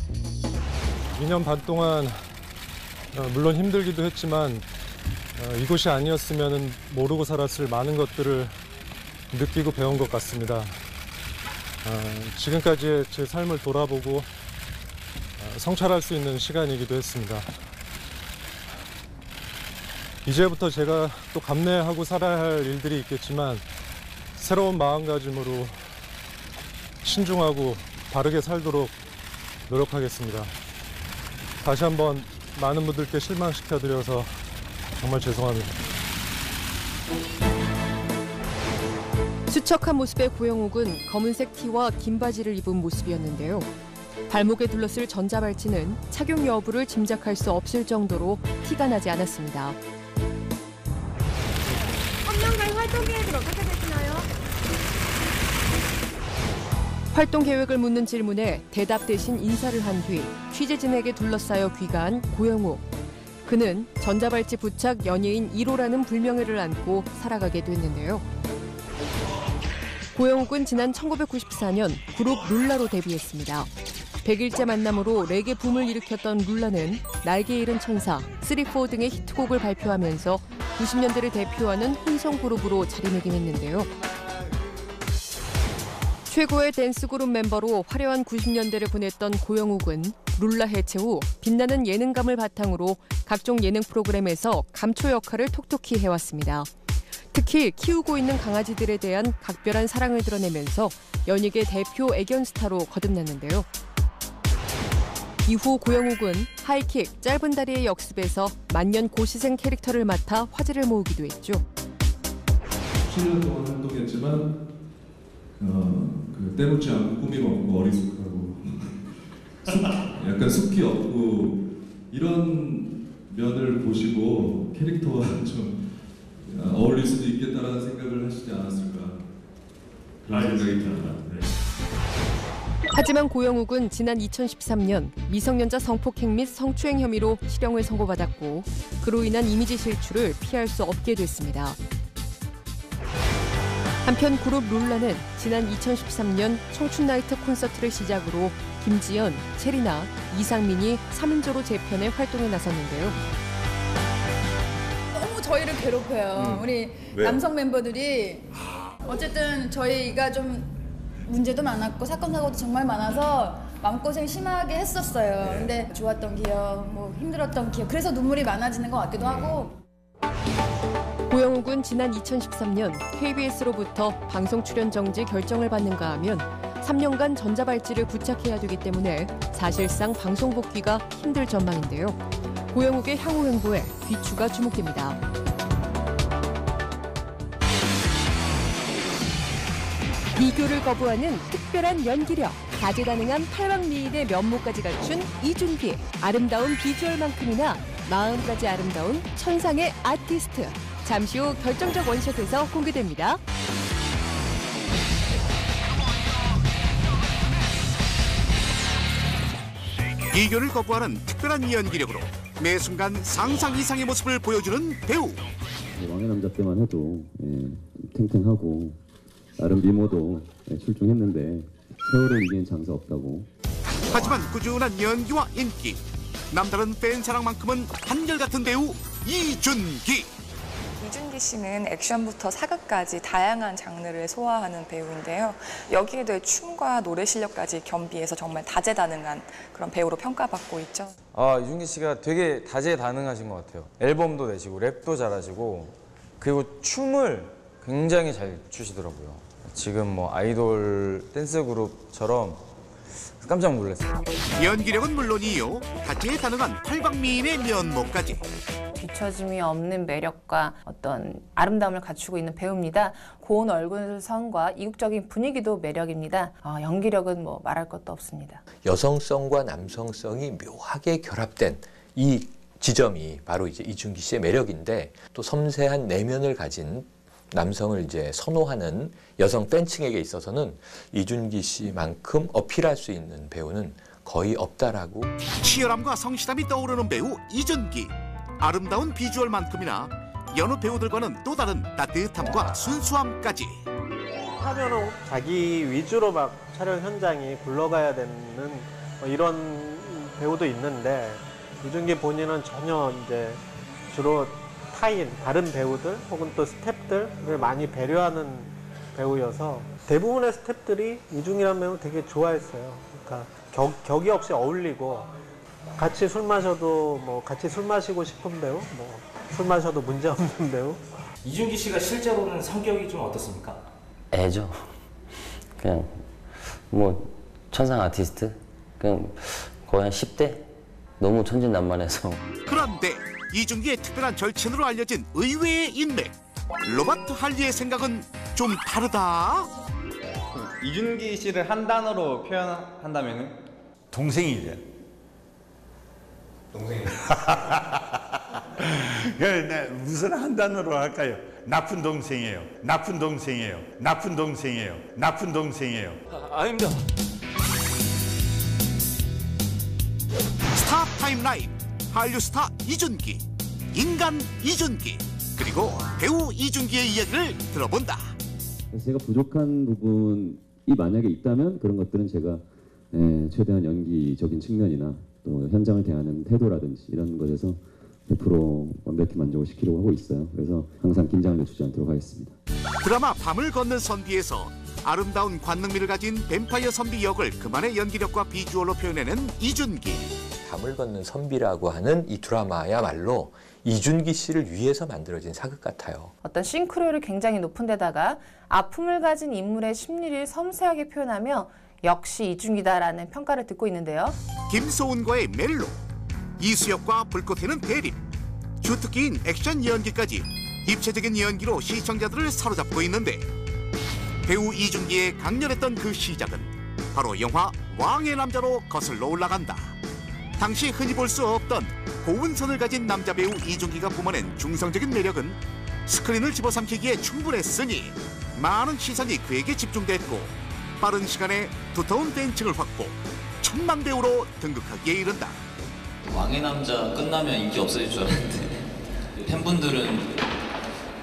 2년 반 동안 물론 힘들기도 했지만 이곳이 아니었으면 모르고 살았을 많은 것들을 느끼고 배운 것 같습니다. 지금까지의 제 삶을 돌아보고 성찰할 수 있는 시간이기도 했습니다. 이제부터 제가 또 감내하고 살아야 할 일들이 있겠지만 새로운 마음가짐으로 신중하고 바르게 살도록 노력하겠습니다. 다시 한번 많은 분들께 실망시켜드려서 정말 죄송합니다. 수척한 모습의 고영욱은 검은색 티와 긴 바지를 입은 모습이었는데요. 발목에 둘렀을 전자발찌는 착용 여부를 짐작할 수 없을 정도로 티가 나지 않았습니다. 3년간 활동 계획을 어떻게 되시나요? 활동 계획을 묻는 질문에 대답 대신 인사를 한 뒤 취재진에게 둘러싸여 귀가한 고영욱. 그는 전자발찌 부착 연예인 1호라는 불명예를 안고 살아가게 됐는데요. 고영욱은 지난 1994년 그룹 룰라로 데뷔했습니다. 100일째 만남으로 레게 붐을 일으켰던 룰라는 날개 잃은 천사, 3-4 등의 히트곡을 발표하면서 90년대를 대표하는 혼성 그룹으로 자리매김했는데요. 최고의 댄스 그룹 멤버로 화려한 90년대를 보냈던 고영욱은 룰라 해체 후 빛나는 예능감을 바탕으로 각종 예능 프로그램에서 감초 역할을 톡톡히 해왔습니다. 특히 키우고 있는 강아지들에 대한 각별한 사랑을 드러내면서 연예계 대표 애견 스타로 거듭났는데요. 이후 고영욱은 하이킥, 짧은 다리의 역습에서 만년 고시생 캐릭터를 맡아 화제를 모으기도 했죠. 7년 동안 활동했지만 때묻지 않고 꾸밈 없고 어리숙하고 약간 숲기 없고 이런 면을 보시고 캐릭터와 좀 어울릴 수도 있겠다라는 생각을 하시지 않았을까 그런 생각이 듭니다. 네. 하지만 고영욱은 지난 2013년 미성년자 성폭행 및 성추행 혐의로 실형을 선고받았고 그로 인한 이미지 실추를 피할 수 없게 됐습니다. 한편 그룹 룰라는 지난 2013년 청춘나이트 콘서트를 시작으로 김지연, 체리나, 이상민이 3인조로 재편에 활동에 나섰는데요. 너무 저희를 괴롭혀요. 우리 왜요? 남성 멤버들이 어쨌든 저희가 좀 문제도 많았고 사건 사고도 정말 많아서 마음고생 심하게 했었어요. 근데 좋았던 기억, 뭐 힘들었던 기억, 그래서 눈물이 많아지는 것 같기도 하고. 고영욱은 지난 2013년 KBS로부터 방송 출연 정지 결정을 받는가 하면 3년간 전자발찌를 부착해야 되기 때문에 사실상 방송 복귀가 힘들 전망인데요. 고영욱의 향후 행보에 귀추가 주목됩니다. 비교를 거부하는 특별한 연기력, 다재다능한 팔방미인의 면모까지 갖춘 이준기. 아름다운 비주얼만큼이나 마음까지 아름다운 천상의 아티스트. 잠시 후 결정적 원샷에서 공개됩니다. 비교를 거부하는 특별한 연기력으로 매 순간 상상 이상의 모습을 보여주는 배우. 왕의 남자 때만 해도 탱탱하고 나름 미모도 출중했는데 세월을 이기는 장사 없다고. 하지만 꾸준한 연기와 인기, 남다른 팬 사랑만큼은 한결같은 배우 이준기. 이준기 씨는 액션부터 사극까지 다양한 장르를 소화하는 배우인데요. 여기에 더해 춤과 노래 실력까지 겸비해서 정말 다재다능한 그런 배우로 평가받고 있죠. 이준기 씨가 되게 다재다능하신 것 같아요. 앨범도 내시고 랩도 잘하시고 그리고 춤을 굉장히 잘 추시더라고요. 지금 뭐 아이돌 댄스 그룹처럼 깜짝 놀랐어요. 연기력은 물론이요, 다재다능한 팔방미인의 면모까지. 뒤처짐이 없는 매력과 어떤 아름다움을 갖추고 있는 배우입니다. 고운 얼굴선과 이국적인 분위기도 매력입니다. 연기력은 뭐 말할 것도 없습니다. 여성성과 남성성이 묘하게 결합된 이 지점이 바로 이제 이준기 씨의 매력인데, 또 섬세한 내면을 가진 남성을 이제 선호하는 여성 팬층에게 있어서는 이준기 씨만큼 어필할 수 있는 배우는 거의 없다라고. 치열함과 성실함이 떠오르는 배우 이준기. 아름다운 비주얼만큼이나 여느 배우들과는 또 다른 따뜻함과 순수함까지. 하면은 자기 위주로 막 촬영 현장이 굴러가야 되는 이런 배우도 있는데, 이준기 본인은 전혀 이제 주로 타인, 다른 배우들 혹은 또 스태프들을 많이 배려하는 배우여서 대부분의 스태프들이 이준기라는 배우 되게 좋아했어요. 그러니까 격이 없이 어울리고, 같이 술 마셔도 뭐 같이 술 마시고 싶은 배우, 뭐 술 마셔도 문제 없는 배우. 이준기 씨가 실제로는 성격이 좀 어떻습니까? 애죠. 그냥 뭐 천상 아티스트? 그냥 거의 한 10대? 너무 천진난만해서. 그런데 이준기의 특별한 절친으로 알려진 의외의 인맥. 로버트 할리의 생각은 좀 다르다. 이준기 씨를 한 단어로 표현한다면은 동생이죠. 동생이요. 무슨 한 단어로 할까요? 나쁜 동생이에요. 나쁜 동생이에요. 나쁜 동생이에요. 나쁜 동생이에요. 아닙니다. 스타 타임라인. 한류 스타 이준기, 인간 이준기, 그리고 배우 이준기의 이야기를 들어본다. 제가 부족한 부분이 만약에 있다면 그런 것들은 제가 최대한 연기적인 측면이나 또 현장을 대하는 태도라든지 이런 것에서 100% 완벽히 만족을 시키려고 하고 있어요. 그래서 항상 긴장을 늦추지 않도록 하겠습니다. 드라마 밤을 걷는 선비에서 아름다운 관능미를 가진 뱀파이어 선비 역을 그만의 연기력과 비주얼로 표현해낸 이준기. 밤을 걷는 선비라고 하는 이 드라마야말로 이준기 씨를 위해서 만들어진 사극 같아요. 어떤 싱크로율이 굉장히 높은 데다가 아픔을 가진 인물의 심리를 섬세하게 표현하며 역시 이준기다라는 평가를 듣고 있는데요. 김소은과의 멜로, 이수혁과 불꽃튀는 대립, 주특기인 액션 연기까지 입체적인 연기로 시청자들을 사로잡고 있는데, 배우 이준기의 강렬했던 그 시작은 바로 영화 왕의 남자로 거슬러 올라간다. 당시 흔히 볼 수 없던 고운선을 가진 남자 배우 이준기가 뿜어낸 중성적인 매력은 스크린을 집어삼키기에 충분했으니 많은 시선이 그에게 집중됐고, 빠른 시간에 두터운 팬층을 확보, 천만 배우로 등극하기에 이른다. 왕의 남자 끝나면 인기 없어질 줄 알았는데 팬분들은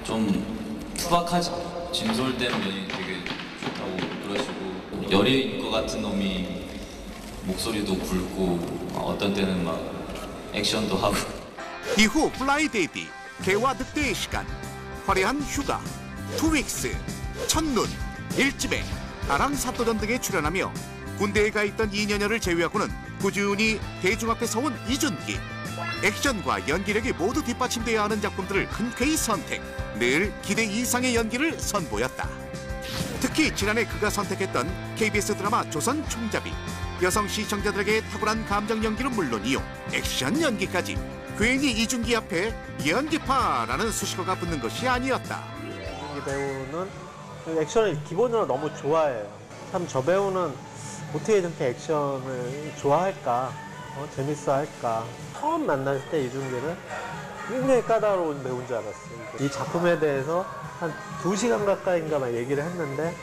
좀 투박하죠. 진솔된 면이 되게 좋다고 그러시고, 열애인 것 같은 놈이 목소리도 굵고 어떤 때는 막 액션도 하고. 이후 플라이 데이비, 개와 늑대의 시간, 화려한 휴가, 투윅스, 첫눈, 일집에 나랑 사또전 등에 출연하며 군대에 가 있던 2년여를 제외하고는 꾸준히 대중 앞에 서온 이준기. 액션과 연기력이 모두 뒷받침돼야 하는 작품들을 흔쾌히 선택, 늘 기대 이상의 연기를 선보였다. 특히 지난해 그가 선택했던 KBS 드라마 조선 총잡이, 여성 시청자들에게 탁월한 감정 연기는 물론이요, 액션 연기까지 괜히 이준기 앞에 연기파라는 수식어가 붙는 것이 아니었다. 이 배우는 액션을 기본적으로 너무 좋아해요. 참 저 배우는 어떻게 저렇게 액션을 좋아할까, 재밌어 할까. 처음 만났을 때 이준기를 굉장히 까다로운 배우인 줄 알았어요. 이 작품에 대해서 한 2시간 가까이인가 막 얘기를 했는데,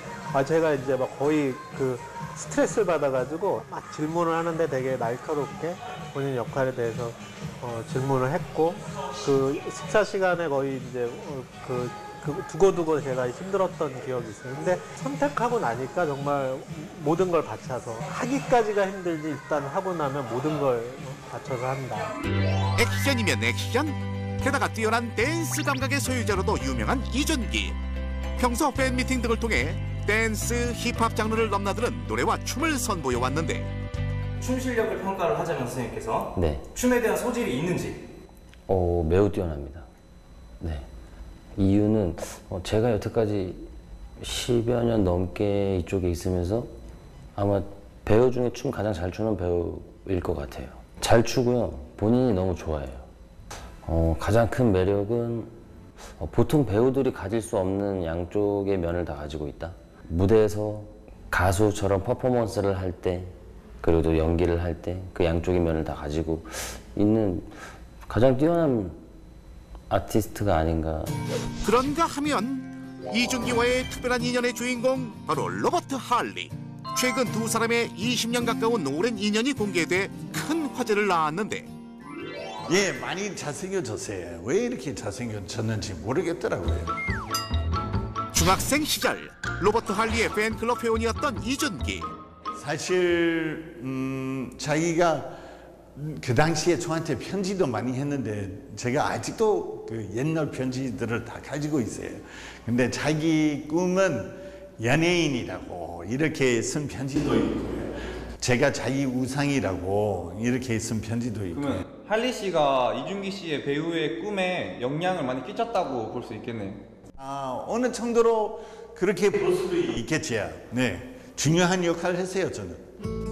제가 이제 막 거의 그 스트레스를 받아가지고 막 질문을 하는데 되게 날카롭게 본인 역할에 대해서 질문을 했고, 그 식사 시간에 거의 이제 그 두고두고 제가 힘들었던 기억이 있어요. 근데 선택하고 나니까 정말 모든 걸 바쳐서 하기까지가 힘들지 일단 하고 나면 모든 걸 바쳐서 한다. 액션이면 액션, 게다가 뛰어난 댄스 감각의 소유자로도 유명한 이준기. 평소 팬미팅 등을 통해 댄스, 힙합 장르를 넘나드는 노래와 춤을 선보여 왔는데 춤 실력을 평가를 하자면 선생님께서 네. 춤에 대한 소질이 있는지? 매우 뛰어납니다. 네. 이유는 제가 여태까지 10여 년 넘게 이쪽에 있으면서 아마 배우 중에 춤 가장 잘 추는 배우일 것 같아요. 잘 추고요. 본인이 너무 좋아해요. 가장 큰 매력은 보통 배우들이 가질 수 없는 양쪽의 면을 다 가지고 있다. 무대에서 가수처럼 퍼포먼스를 할 때, 그리고 또 연기를 할 때 그 양쪽의 면을 다 가지고 있는 가장 뛰어난 아티스트가 아닌가. 그런가 하면 이준기와의 특별한 인연의 주인공 바로 로버트 할리. 최근 두 사람의 20년 가까운 오랜 인연이 공개돼 큰 화제를 낳았는데 예, 많이 잘생겨졌어요. 왜 이렇게 잘생겨졌는지 모르겠더라고요. 중학생 시절 로버트 할리의 팬클럽 회원이었던 이준기. 사실 자기가 그 당시에 저한테 편지도 많이 했는데 제가 아직도 그 옛날 편지들을 다 가지고 있어요. 근데 자기 꿈은 연예인이라고 이렇게 쓴 편지도 있고요. 제가 자기 우상이라고 이렇게 쓴 편지도 있고. 그러면 할리 씨가 이준기 씨의 배우의 꿈에 영향을 많이 끼쳤다고 볼 수 있겠네요. 어느 정도로 그렇게 볼 수도 있겠지요. 네, 중요한 역할을 했어요, 저는.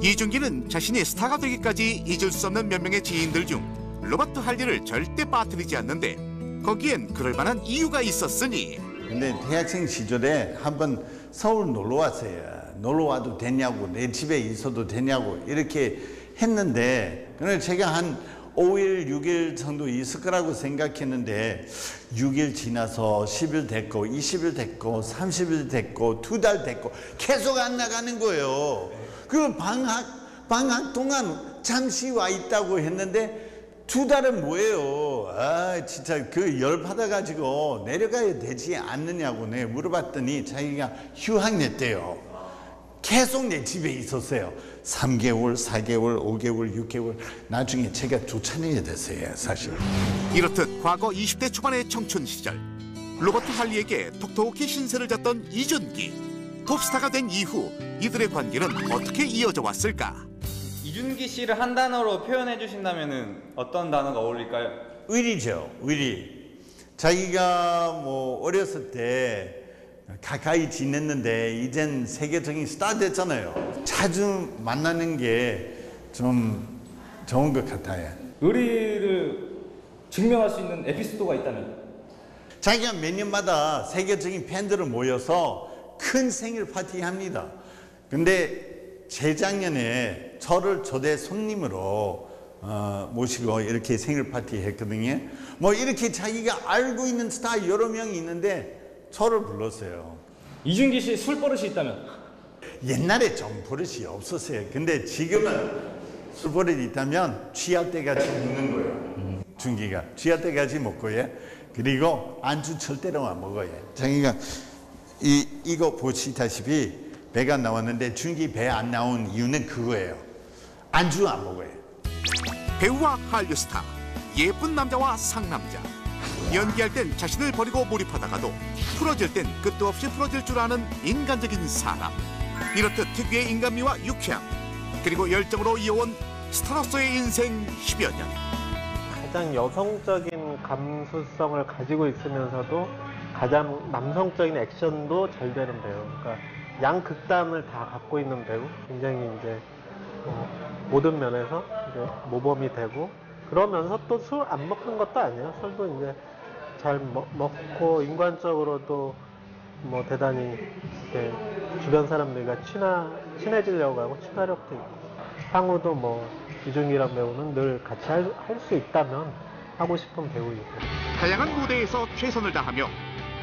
이준기는 자신이 스타가 되기까지 잊을 수 없는 몇 명의 지인들 중 로버트 할리를 절대 빠뜨리지 않는데 거기엔 그럴 만한 이유가 있었으니. 근데 대학생 시절에 한번 서울 놀러 왔어요. 놀러 와도 되냐고, 내 집에 있어도 되냐고 이렇게 했는데 그래서 제가 한 5일, 6일 정도 있을 거라고 생각했는데 6일 지나서 10일 됐고 20일 됐고 30일 됐고 2달 됐고 계속 안 나가는 거예요. 그 방학 동안 잠시 와 있다고 했는데 2달은 뭐예요? 진짜 그 열 받아가지고 내려가야 되지 않느냐고 내 물어봤더니 자기가 휴학 냈대요. 계속 내 집에 있었어요. 3개월, 4개월, 5개월, 6개월. 나중에 제가 쫓아내야 됐어요, 사실. 이렇듯 과거 20대 초반의 청춘 시절 로버트 할리에게 톡톡히 신세를 졌던 이준기. 톱스타가 된 이후 이들의 관계는 어떻게 이어져 왔을까? 이준기 씨를 한 단어로 표현해 주신다면 어떤 단어가 어울릴까요? 의리죠, 의리. 자기가 뭐 어렸을 때 가까이 지냈는데 이젠 세계적인 스타 됐잖아요. 자주 만나는 게 좀 좋은 것 같아요. 의리를 증명할 수 있는 에피소드가 있다면? 자기가 몇 년마다 세계적인 팬들을 모여서 큰 생일 파티 합니다. 근데 재작년에 저를 초대 손님으로 모시고 이렇게 생일 파티 했거든요. 뭐 이렇게 자기가 알고 있는 스타 여러 명이 있는데 저를 불렀어요. 이준기 씨 술 버릇이 있다면? 옛날에 좀 버릇이 없었어요. 근데 지금은 술 버릇이 있다면 취할 때까지 먹는 거예요. 준기가 취할 때까지 먹고요. 그리고 안주 절대로 안 먹어요. 자기가 이거 보시다시피 배가 나왔는데 준기 배 안 나온 이유는 그거예요. 안주 안 먹어요. 배우와 한류 스타, 예쁜 남자와 상남자. 연기할 땐 자신을 버리고 몰입하다가도 풀어질 땐 끝도 없이 풀어질 줄 아는 인간적인 사람. 이렇듯 특유의 인간미와 유쾌함, 그리고 열정으로 이어온 스타로서의 인생 10여 년. 가장 여성적인 감수성을 가지고 있으면서도 가장 남성적인 액션도 잘 되는 배우. 그러니까 양극단을 다 갖고 있는 배우. 굉장히 이제 모든 면에서 이제 모범이 되고, 그러면서 또 술 안 먹는 것도 아니에요. 술도 이제 잘 먹고 인간적으로도 뭐 대단히 이렇게 주변 사람들과 친해지려고 하고 친화력도 있고, 향후도 뭐 이준기란 배우는 늘 같이 할 수 있다면 하고 싶은 배우이고, 다양한 무대에서 최선을 다하며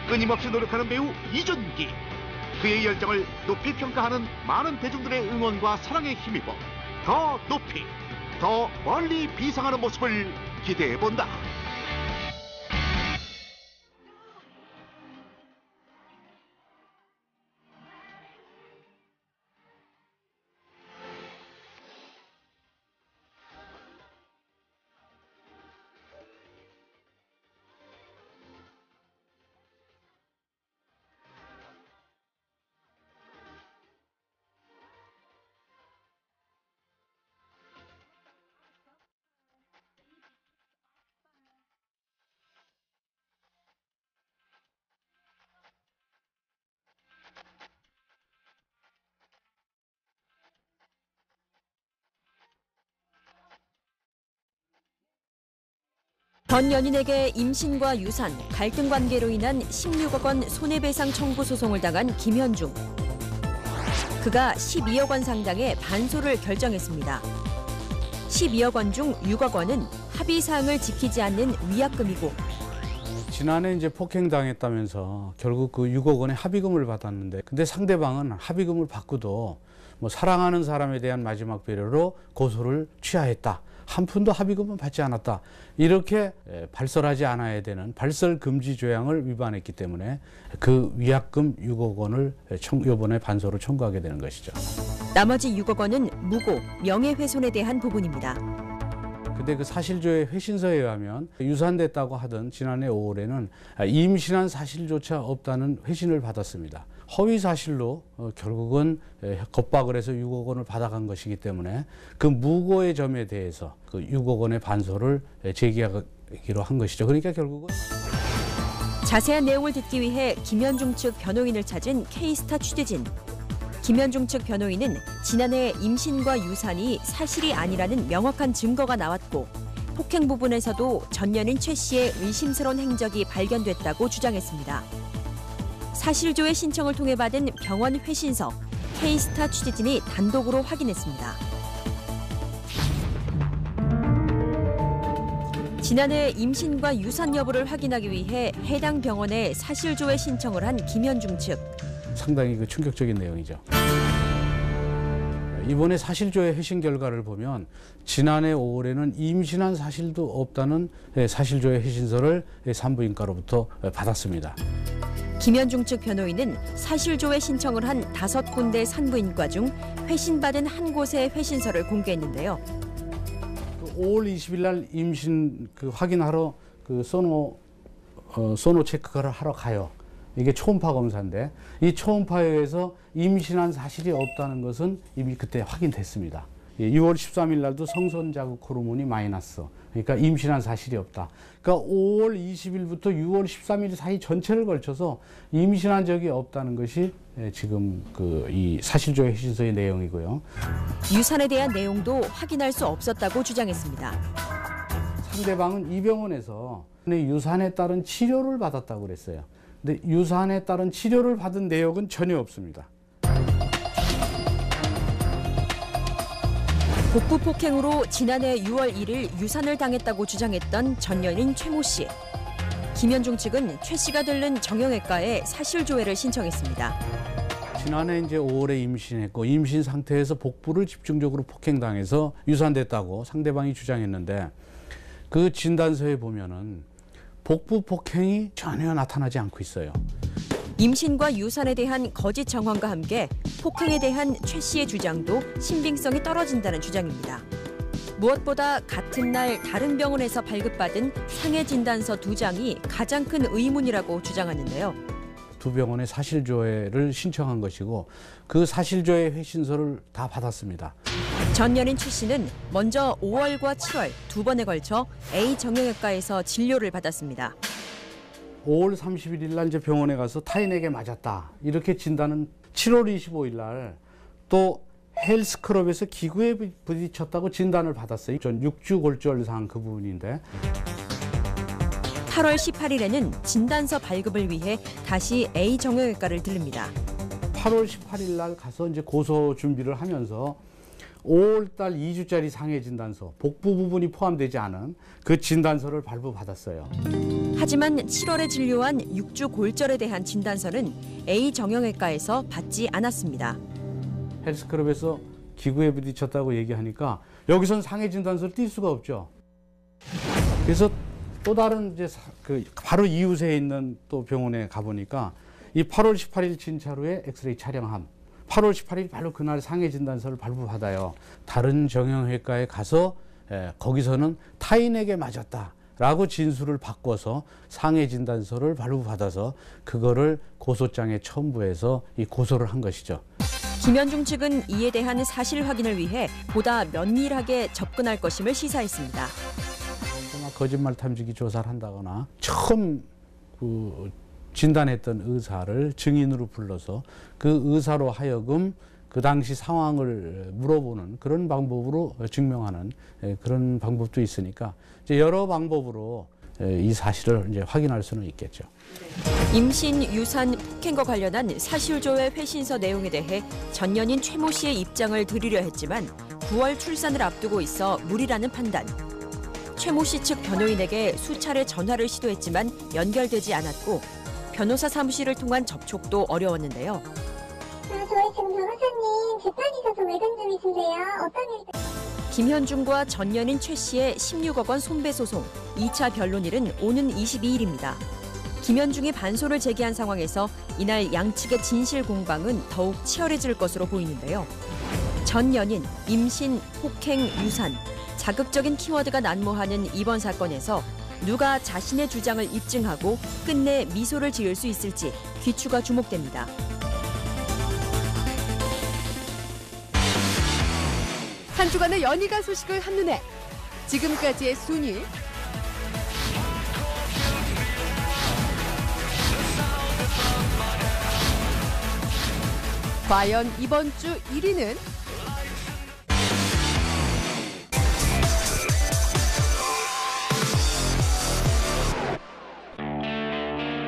끊임없이 노력하는 배우 이준기. 그의 열정을 높이 평가하는 많은 대중들의 응원과 사랑에 힘입어 더 높이, 더 멀리 비상하는 모습을 기대해본다. 전 연인에게 임신과 유산, 갈등 관계로 인한 16억 원 손해배상 청구 소송을 당한 김현중. 그가 12억 원 상당의 반소를 결정했습니다. 12억 원 중 6억 원은 합의 사항을 지키지 않는 위약금이고, 지난해 이제 폭행당했다면서 결국 그 6억 원의 합의금을 받았는데, 근데 상대방은 합의금을 받고도 뭐 사랑하는 사람에 대한 마지막 배려로 고소를 취하했다. 한 푼도 합의금은 받지 않았다. 이렇게 발설하지 않아야 되는 발설 금지 조항을 위반했기 때문에 그 위약금 6억 원을 이번에 반소로 청구하게 되는 것이죠. 나머지 6억 원은 무고, 명예훼손에 대한 부분입니다. 근데 그 사실조회 회신서에 의하면 유산됐다고 하던 지난해 5월에는 임신한 사실조차 없다는 회신을 받았습니다. 허위 사실로 결국은 겁박을 해서 6억 원을 받아간 것이기 때문에 그 무고의 점에 대해서 그 6억 원의 반소를 제기하기로 한 것이죠. 그러니까 결국은 자세한 내용을 듣기 위해 김현중 측 변호인을 찾은 K스타 취재진. 김현중 측 변호인은 지난해 임신과 유산이 사실이 아니라는 명확한 증거가 나왔고, 폭행 부분에서도 전 연인 최 씨의 의심스러운 행적이 발견됐다고 주장했습니다. 사실조회 신청을 통해 받은 병원 회신서, K스타 취재진이 단독으로 확인했습니다. 지난해 임신과 유산 여부를 확인하기 위해 해당 병원에 사실조회 신청을 한 김현중 측. 상당히 그 충격적인 내용이죠. 이번에 사실조회 회신 결과를 보면 지난해 5월에는 임신한 사실도 없다는 사실조회 회신서를 산부인과로부터 받았습니다. 김현중 측 변호인은 사실조회 신청을 한 5군데 산부인과 중 회신받은 한 곳의 회신서를 공개했는데요. 5월 20일 날 임신 확인하러 소노 체크를 하러 가요. 이게 초음파 검사인데 이 초음파에 의해서 임신한 사실이 없다는 것은 이미 그때 확인됐습니다. 6월 13일 날도 성선 자극 호르몬이 마이너스. 그러니까 임신한 사실이 없다. 그러니까 5월 20일부터 6월 13일 사이 전체를 걸쳐서 임신한 적이 없다는 것이 지금 이 사실조회 회신서의 내용이고요. 유산에 대한 내용도 확인할 수 없었다고 주장했습니다. 상대방은 이 병원에서 유산에 따른 치료를 받았다고 그랬어요. 근데 유산에 따른 치료를 받은 내역은 전혀 없습니다. 복부 폭행으로 지난해 6월 1일 유산을 당했다고 주장했던 전 연인 최모 씨. 김현중 측은 최 씨가 들른 정형외과에 사실조회를 신청했습니다. 지난해 이제 5월에 임신했고 임신 상태에서 복부를 집중적으로 폭행당해서 유산됐다고 상대방이 주장했는데 그 진단서에 보면은 복부 폭행이 전혀 나타나지 않고 있어요. 임신과 유산에 대한 거짓 정황과 함께 폭행에 대한 최 씨의 주장도 신빙성이 떨어진다는 주장입니다. 무엇보다 같은 날 다른 병원에서 발급받은 상해 진단서 2장이 가장 큰 의문이라고 주장하는데요. 두 병원의 사실조회를 신청한 것이고 그 사실조회 회신서를 다 받았습니다. 전 연인 최 씨는 먼저 5월과 7월 2번에 걸쳐 A 정형외과에서 진료를 받았습니다. 5월 31일 날 이제 병원에 가서 타인에게 맞았다. 이렇게 진단은 7월 25일 날 또 헬스클럽에서 기구에 부딪혔다고 진단을 받았어요. 전 6주 골절상 그 부분인데. 8월 18일에는 진단서 발급을 위해 다시 A 정형외과를 들릅니다. 8월 18일 날 가서 이제 고소 준비를 하면서 5월 달 2주짜리 상해 진단서, 복부 부분이 포함되지 않은 그 진단서를 발부받았어요. 하지만 7월에 진료한 6주 골절에 대한 진단서는 A 정형외과에서 받지 않았습니다. 헬스클럽에서 기구에 부딪혔다고 얘기하니까 여기선 상해 진단서를 띌 수가 없죠. 그래서 또 다른 이제 바로 이웃에 있는 또 병원에 가보니까 이 8월 18일 진찰 후에 엑스레이 촬영함. 8월 18일 바로 그날 상해 진단서를 발부받아요. 다른 정형외과에 가서 거기서는 타인에게 맞았다라고 진술을 바꿔서 상해 진단서를 발부받아서 그거를 고소장에 첨부해서 이 고소를 한 것이죠. 김현중 측은 이에 대한 사실 확인을 위해 보다 면밀하게 접근할 것임을 시사했습니다. 거짓말 탐지기 조사를 한다거나 처음 진단했던 의사를 증인으로 불러서 그 의사로 하여금 그 당시 상황을 물어보는 그런 방법으로 증명하는 그런 방법도 있으니까 이제 여러 방법으로 이 사실을 이제 확인할 수는 있겠죠. 임신, 유산, 폭행과 관련한 사실조회 회신서 내용에 대해 전 연인 최 모 씨의 입장을 드리려 했지만 9월 출산을 앞두고 있어 무리라는 판단. 최 모 씨 측 변호인에게 수차례 전화를 시도했지만 연결되지 않았고 변호사 사무실을 통한 접촉도 어려웠는데요. 저희 지금 변호사님 재판 있어서 외근 중이신데요. 어떤 일? 김현중과 전 연인 최 씨의 16억 원 손배 소송 2차 변론일은 오는 22일입니다. 김현중이 반소를 제기한 상황에서 이날 양측의 진실 공방은 더욱 치열해질 것으로 보이는데요. 전 연인, 임신, 폭행, 유산, 자극적인 키워드가 난무하는 이번 사건에서 누가 자신의 주장을 입증하고 끝내 미소를 지을 수 있을지 귀추가 주목됩니다. 한 주간의 연예가 소식을 한눈에 지금까지의 순위 과연 이번 주 1위는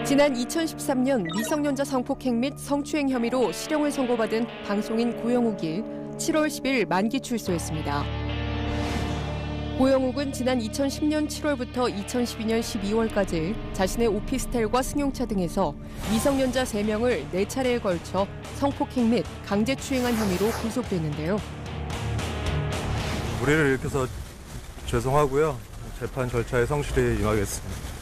지난 2013년 미성년자 성폭행 및 성추행 혐의로 실형을 선고받은 방송인 고영욱이 7월 10일 만기 출소했습니다. 고영욱은 지난 2010년 7월부터 2012년 12월까지 자신의 오피스텔과 승용차 등에서 미성년자 3명을 4차례에 걸쳐 성폭행 및 강제추행한 혐의로 구속됐는데요. 무리를 일으켜서 죄송하고요. 재판 절차에 성실히 임하겠습니다.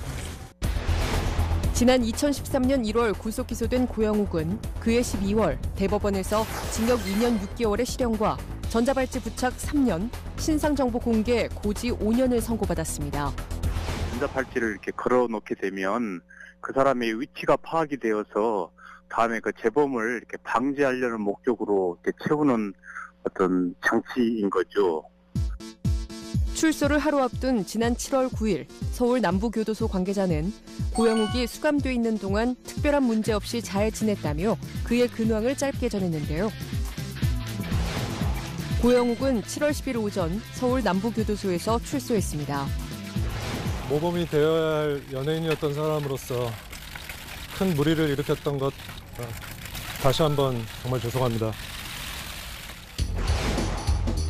지난 2013년 1월 구속 기소된 고영욱은 그해 12월 대법원에서 징역 2년 6개월의 실형과 전자발찌 부착 3년, 신상정보 공개 고지 5년을 선고받았습니다. 전자발찌를 이렇게 걸어놓게 되면 그 사람의 위치가 파악이 되어서 다음에 그 재범을 이렇게 방지하려는 목적으로 이렇게 채우는 어떤 장치인 거죠. 출소를 하루 앞둔 지난 7월 9일 서울 남부교도소 관계자는 고영욱이 수감돼 있는 동안 특별한 문제 없이 잘 지냈다며 그의 근황을 짧게 전했는데요. 고영욱은 7월 10일 오전 서울 남부교도소에서 출소했습니다. 모범이 되어야 할 연예인이었던 사람으로서 큰 무리를 일으켰던 것 다시 한번 정말 죄송합니다.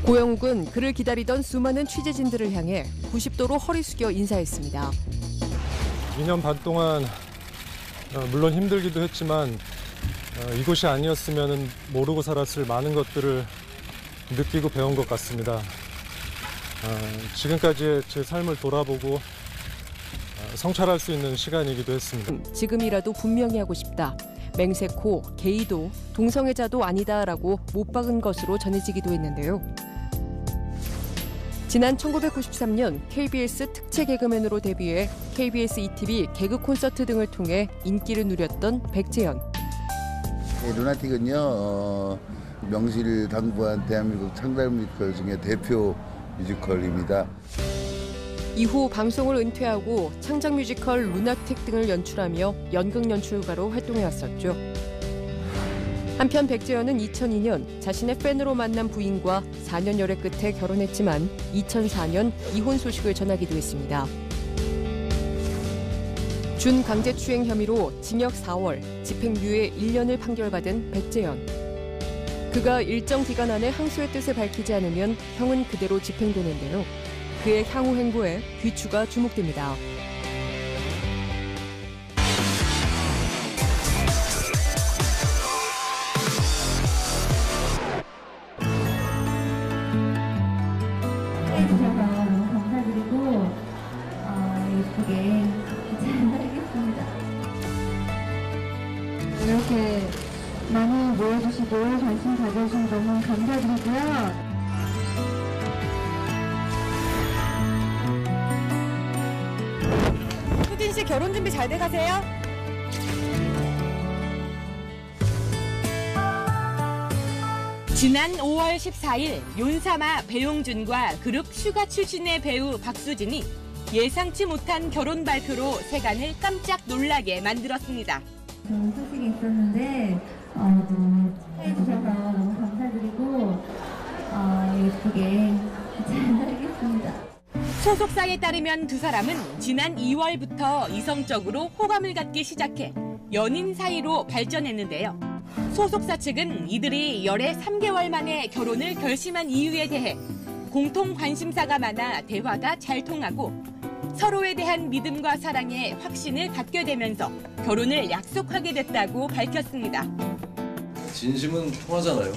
고영욱은 그를 기다리던 수많은 취재진들을 향해 90도로 허리 숙여 인사했습니다. 2년 반 동안 물론 힘들기도 했지만 이곳이 아니었으면 모르고 살았을 많은 것들을 느끼고 배운 것 같습니다. 지금까지의 제 삶을 돌아보고 성찰할 수 있는 시간이기도 했습니다. 지금이라도 분명히 하고 싶다. 맹세코, 게이도, 동성애자도 아니다라고 못 박은 것으로 전해지기도 했는데요. 지난 1993년 KBS 특채 개그맨으로 데뷔해 KBS ETV 개그 콘서트 등을 통해 인기를 누렸던 백재현. 네, 루나틱은요. 명실당부한 대한민국 창작 뮤지컬 중에 대표 뮤지컬입니다. 이후 방송을 은퇴하고 창작 뮤지컬 루나틱 등을 연출하며 연극 연출가로 활동해왔었죠. 한편 백재현은 2002년 자신의 팬으로 만난 부인과 4년 열애 끝에 결혼했지만 2004년 이혼 소식을 전하기도 했습니다. 준강제추행 혐의로 징역 4월, 집행유예 1년을 판결받은 백재현. 그가 일정 기간 안에 항소의 뜻을 밝히지 않으면 형은 그대로 집행되는데요. 그의 향후 행보에 귀추가 주목됩니다. 해주셔서 너무 감사드리고 예쁘게 잘 하겠습니다. 이렇게 많이 모여주시고 관심 가져주셔서 너무 감사드리고요. 수진 씨 결혼 준비 잘 돼가세요? 지난 5월 14일 윤사마 배용준과 그룹 슈가 출신의 배우 박수진이 예상치 못한 결혼 발표로 세간을 깜짝 놀라게 만들었습니다. 좋은 소식이 있었는데 해주셔서 너무 감사드리고 예쁘게 잘 살겠습니다. 소속사에 따르면 두 사람은 지난 2월부터 이성적으로 호감을 갖기 시작해 연인 사이로 발전했는데요. 소속사 측은 이들이 열애 3개월 만에 결혼을 결심한 이유에 대해 공통 관심사가 많아 대화가 잘 통하고 서로에 대한 믿음과 사랑에 확신을 갖게 되면서 결혼을 약속하게 됐다고 밝혔습니다. 진심은 통하잖아요.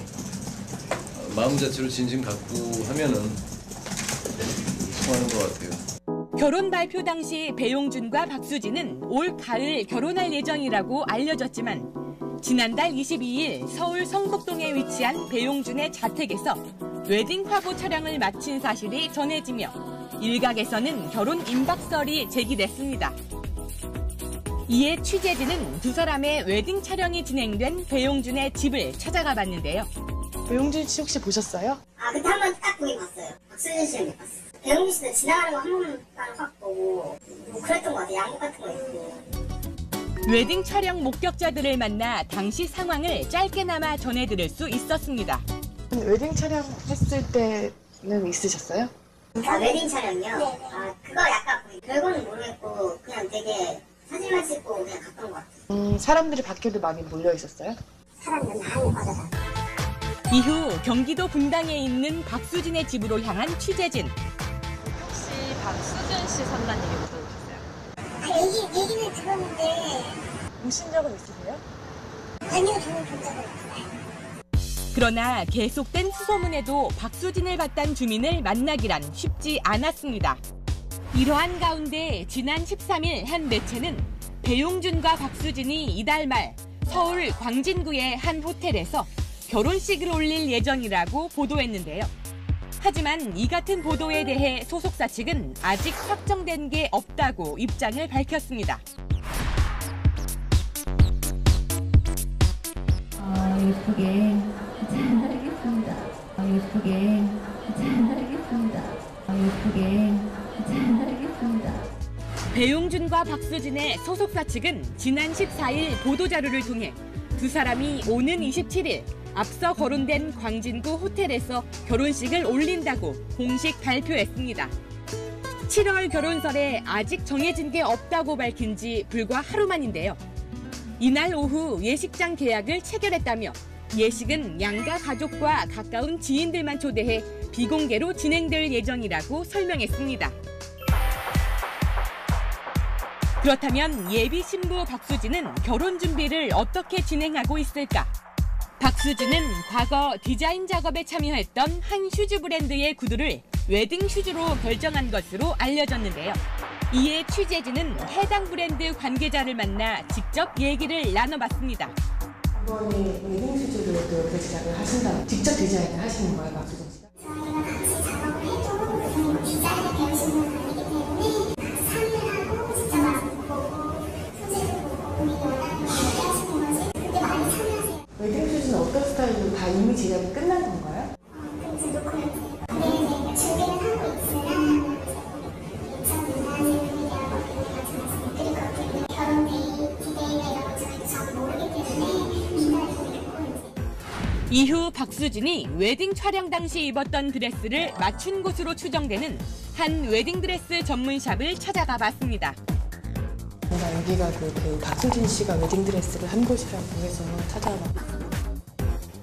마음 자체로 진심 갖고 하면은 통하는 것 같아요. 결혼 발표 당시 배용준과 박수진은 올 가을 결혼할 예정이라고 알려졌지만 지난달 22일 서울 성북동에 위치한 배용준의 자택에서 웨딩 화보 촬영을 마친 사실이 전해지며 일각에서는 결혼 임박설이 제기됐습니다. 이에 취재진은 두 사람의 웨딩 촬영이 진행된 배용준의 집을 찾아가 봤는데요. 배용준 씨 혹시 보셨어요? 그때 한 번 딱 보긴 봤어요. 박수진 씨는 못 봤어요. 배용준 씨는 지나가는 거 한 번만 확 보고 뭐 그랬던 것 같아요. 양복 같은 거 입고. 웨딩 촬영 목격자들을 만나 당시 상황을 짧게나마 전해드릴 수 있었습니다. 웨딩 촬영 했을 때는 있으셨어요? 웨딩 촬영이요? 네. 그거 약간 별거는 모르겠고 그냥 되게 사진만 찍고 그냥 갔던 것 같아요. 사람들이 밖에도 많이 몰려 있었어요? 사람들은 많이 빠져서. 이후 경기도 분당에 있는 박수진의 집으로 향한 취재진. 혹시 박수진 씨 산다는 얘기 들어보셨어요? 얘기는 들었는데 오신 적은 있으세요? 아니요, 저는 본 적은 없어요. 그러나 계속된 수소문에도 박수진을 봤다는 주민을 만나기란 쉽지 않았습니다. 이러한 가운데 지난 13일 한 매체는 배용준과 박수진이 이달 말 서울 광진구의 한 호텔에서 결혼식을 올릴 예정이라고 보도했는데요. 하지만 이 같은 보도에 대해 소속사 측은 아직 확정된 게 없다고 입장을 밝혔습니다. 예쁘게 잘 살겠습니다. 예쁘게 잘 살겠습니다. 예쁘게 잘 살겠습니다. 배용준과 박수진의 소속사 측은 지난 14일 보도자료를 통해 두 사람이 오는 27일 앞서 거론된 광진구 호텔에서 결혼식을 올린다고 공식 발표했습니다. 7월 결혼설에 아직 정해진 게 없다고 밝힌 지 불과 하루 만인데요. 이날 오후 예식장 계약을 체결했다며 예식은 양가 가족과 가까운 지인들만 초대해 비공개로 진행될 예정이라고 설명했습니다. 그렇다면 예비 신부 박수진은 결혼 준비를 어떻게 진행하고 있을까? 박수진은 과거 디자인 작업에 참여했던 한 슈즈 브랜드의 구두를 웨딩 슈즈로 결정한 것으로 알려졌는데요. 이에 취재진은 해당 브랜드 관계자를 만나 직접 얘기를 나눠봤습니다. 이번에 웨딩 슈즈를 이렇게 제작을 하신다고 직접 디자인을 하시는 거예요, 박수진 씨가? 저희가 같이 작업을 해도 디자인을 배우시는 분 아니기 때문에 참여하고 직접 와서 보고 소재도 보고 우리 원하는 거 얘기하시는 거지. 그때 많이 참여하세요. 웨딩 슈즈는 어떤 스타일로 다 이미 제작이 끝난 건가요? 그럼 놓고 네, 준비는 하고 있으나 이후 박수진이 웨딩 촬영 당시 입었던 드레스를 맞춘 곳으로 추정되는 한 웨딩드레스 전문샵을 찾아가 봤습니다. 여기가 그 배우 박수진 씨가 웨딩드레스를 한 곳이라고 해서 찾아봤어요.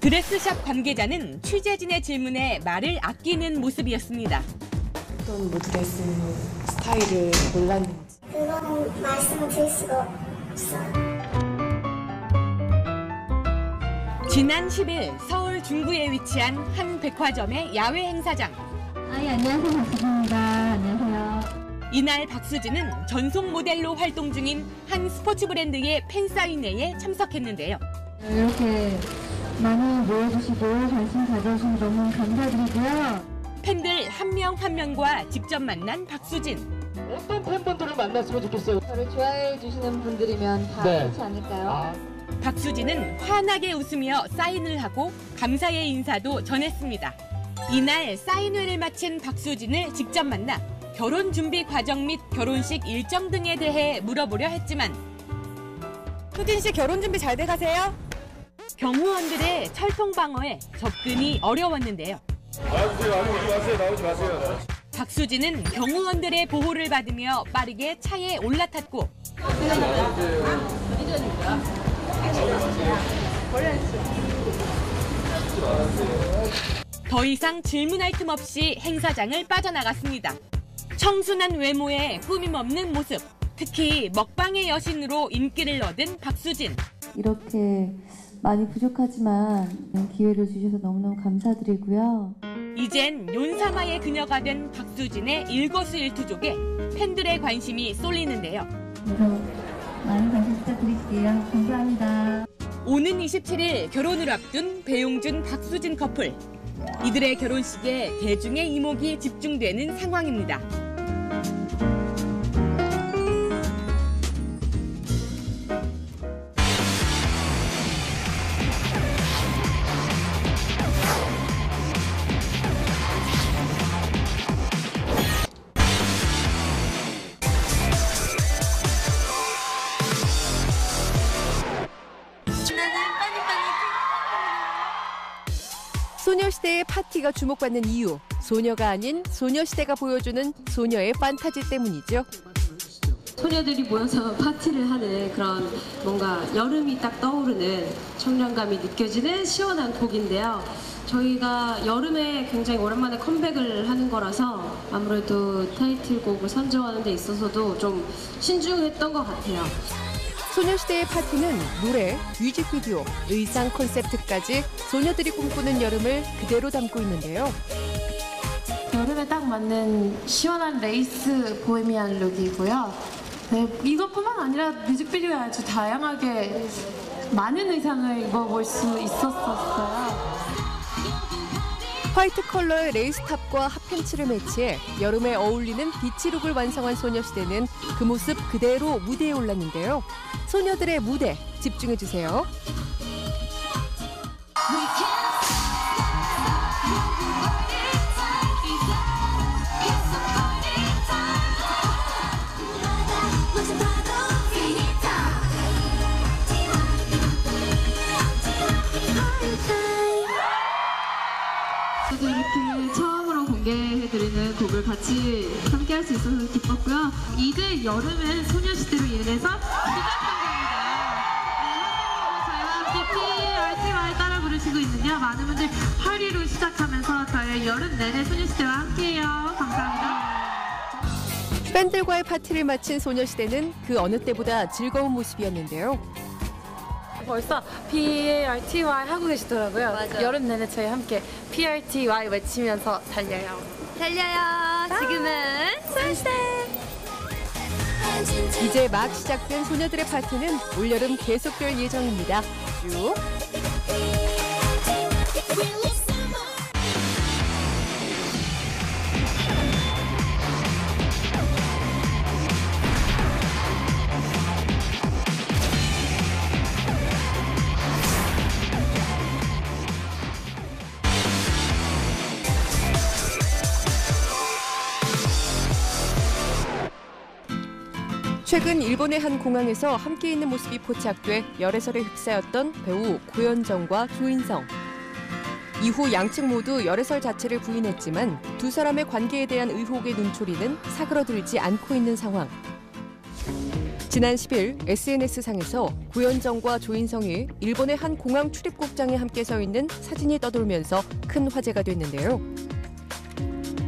드레스샵 관계자는 취재진의 질문에 말을 아끼는 모습이었습니다. 어떤 드레스 스타일을 골랐는지. 그거는 말씀을 드릴 수가 없어요. 지난 10일 서울 중구에 위치한 한 백화점의 야외 행사장. 안녕하세요. 박수진입니다. 안녕하세요. 이날 박수진은 전속 모델로 활동 중인 한 스포츠 브랜드의 팬사인회에 참석했는데요. 이렇게 많이 모여주시고 관심 가져주셔서 너무 감사드리고요. 팬들 한 명 한 명과 직접 만난 박수진. 어떤 팬분들을 만났으면 좋겠어요? 저를 좋아해 주시는 분들이면 다 그렇지 않을까요? 박수진은 환하게 웃으며 사인을 하고 감사의 인사도 전했습니다. 이날 사인회를 마친 박수진을 직접 만나 결혼 준비 과정 및 결혼식 일정 등에 대해 물어보려 했지만 수진 씨 결혼 준비 잘 돼가세요? 경호원들의 철통 방어에 접근이 어려웠는데요. 나오지 마세요. 박수진은 경호원들의 보호를 받으며 빠르게 차에 올라탔고 더 이상 질문할 틈 없이 행사장을 빠져나갔습니다. 청순한 외모에 꾸밈없는 모습, 특히 먹방의 여신으로 인기를 얻은 박수진. 이렇게 많이 부족하지만 기회를 주셔서 너무너무 감사드리고요. 이젠 논사마의 그녀가 된 박수진의 일거수일투족에 팬들의 관심이 쏠리는데요. 여러분 많은 관심 부탁드릴게요. 감사합니다. 오는 27일 결혼을 앞둔 배용준, 박수진 커플. 이들의 결혼식에 대중의 이목이 집중되는 상황입니다. 소녀시대의 파티가 주목받는 이유, 소녀가 아닌 소녀시대가 보여주는 소녀의 판타지 때문이죠. 소녀들이 모여서 파티를 하는 그런 뭔가 여름이 딱 떠오르는 청량감이 느껴지는 시원한 곡인데요. 저희가 여름에 굉장히 오랜만에 컴백을 하는 거라서 아무래도 타이틀곡을 선정하는 데 있어서도 좀 신중했던 것 같아요. 소녀시대의 파티는 노래, 뮤직비디오, 의상 콘셉트까지 소녀들이 꿈꾸는 여름을 그대로 담고 있는데요. 여름에 딱 맞는 시원한 레이스 보헤미안 룩이고요. 네, 이것뿐만 아니라 뮤직비디오에 아주 다양하게 많은 의상을 입어볼 수 있었어요. 화이트 컬러의 레이스탑과 핫팬츠를 매치해 여름에 어울리는 비치룩을 완성한 소녀시대는 그 모습 그대로 무대에 올랐는데요. 소녀들의 무대 집중해주세요. 저도 이렇게 처음으로 공개해드리는 곡을 같이 함께할 수 있어서 기뻤고요. 이제 여름은 소녀시대로 인해서 시작한 겁니다. 저희와 함께 PRTY 따라 부르시고 있는데요. 많은 분들 8위로 시작하면서 저희 여름 내내 소녀시대와 함께해요. 감사합니다. 팬들과의 파티를 마친 소녀시대는 그 어느 때보다 즐거운 모습이었는데요. 벌써 PRTY 하고 계시더라고요. 맞아요. 여름 내내 저희 함께 PRTY 외치면서 달려요. 달려요. 지금은 소녀시대. 이제 막 시작된 소녀들의 파티는 올여름 계속될 예정입니다. 쭉. 최근 일본의 한 공항에서 함께 있는 모습이 포착돼 열애설에 휩싸였던 배우 고현정과 조인성. 이후 양측 모두 열애설 자체를 부인했지만 두 사람의 관계에 대한 의혹의 눈초리는 사그러들지 않고 있는 상황. 지난 10일 SNS상에서 고현정과 조인성이 일본의 한 공항 출입국장에 함께 서 있는 사진이 떠돌면서 큰 화제가 됐는데요.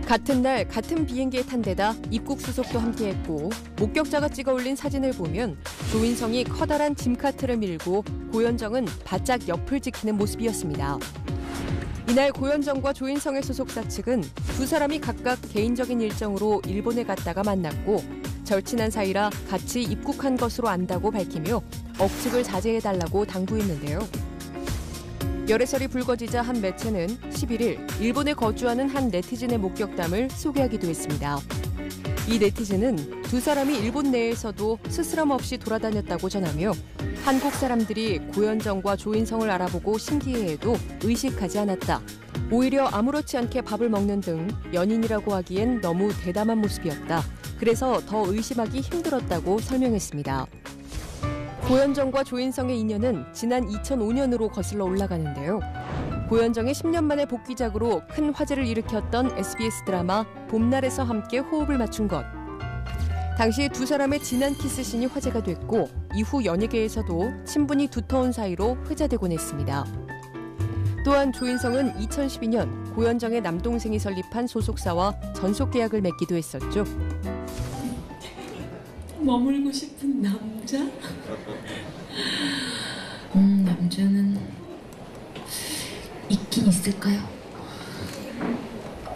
같은 날 같은 비행기에 탄 데다 입국 수속도 함께했고 목격자가 찍어 올린 사진을 보면 조인성이 커다란 짐카트를 밀고 고현정은 바짝 옆을 지키는 모습이었습니다. 이날 고현정과 조인성의 소속사 측은 두 사람이 각각 개인적인 일정으로 일본에 갔다가 만났고 절친한 사이라 같이 입국한 것으로 안다고 밝히며 억측을 자제해달라고 당부했는데요. 열애설이 불거지자 한 매체는 11일 일본에 거주하는 한 네티즌의 목격담을 소개하기도 했습니다. 이 네티즌은 두 사람이 일본 내에서도 스스럼 없이 돌아다녔다고 전하며 한국 사람들이 고현정과 조인성을 알아보고 신기해해도 의식하지 않았다. 오히려 아무렇지 않게 밥을 먹는 등 연인이라고 하기엔 너무 대담한 모습이었다. 그래서 더 의심하기 힘들었다고 설명했습니다. 고현정과 조인성의 인연은 지난 2005년으로 거슬러 올라가는데요. 고현정의 10년 만의 복귀작으로 큰 화제를 일으켰던 SBS 드라마 봄날에서 함께 호흡을 맞춘 것. 당시 두 사람의 진한 키스신이 화제가 됐고 이후 연예계에서도 친분이 두터운 사이로 회자되곤 했습니다. 또한 조인성은 2012년 고현정의 남동생이 설립한 소속사와 전속 계약을 맺기도 했었죠. 머물고 싶은 남자? 남자는 있긴 있을까요?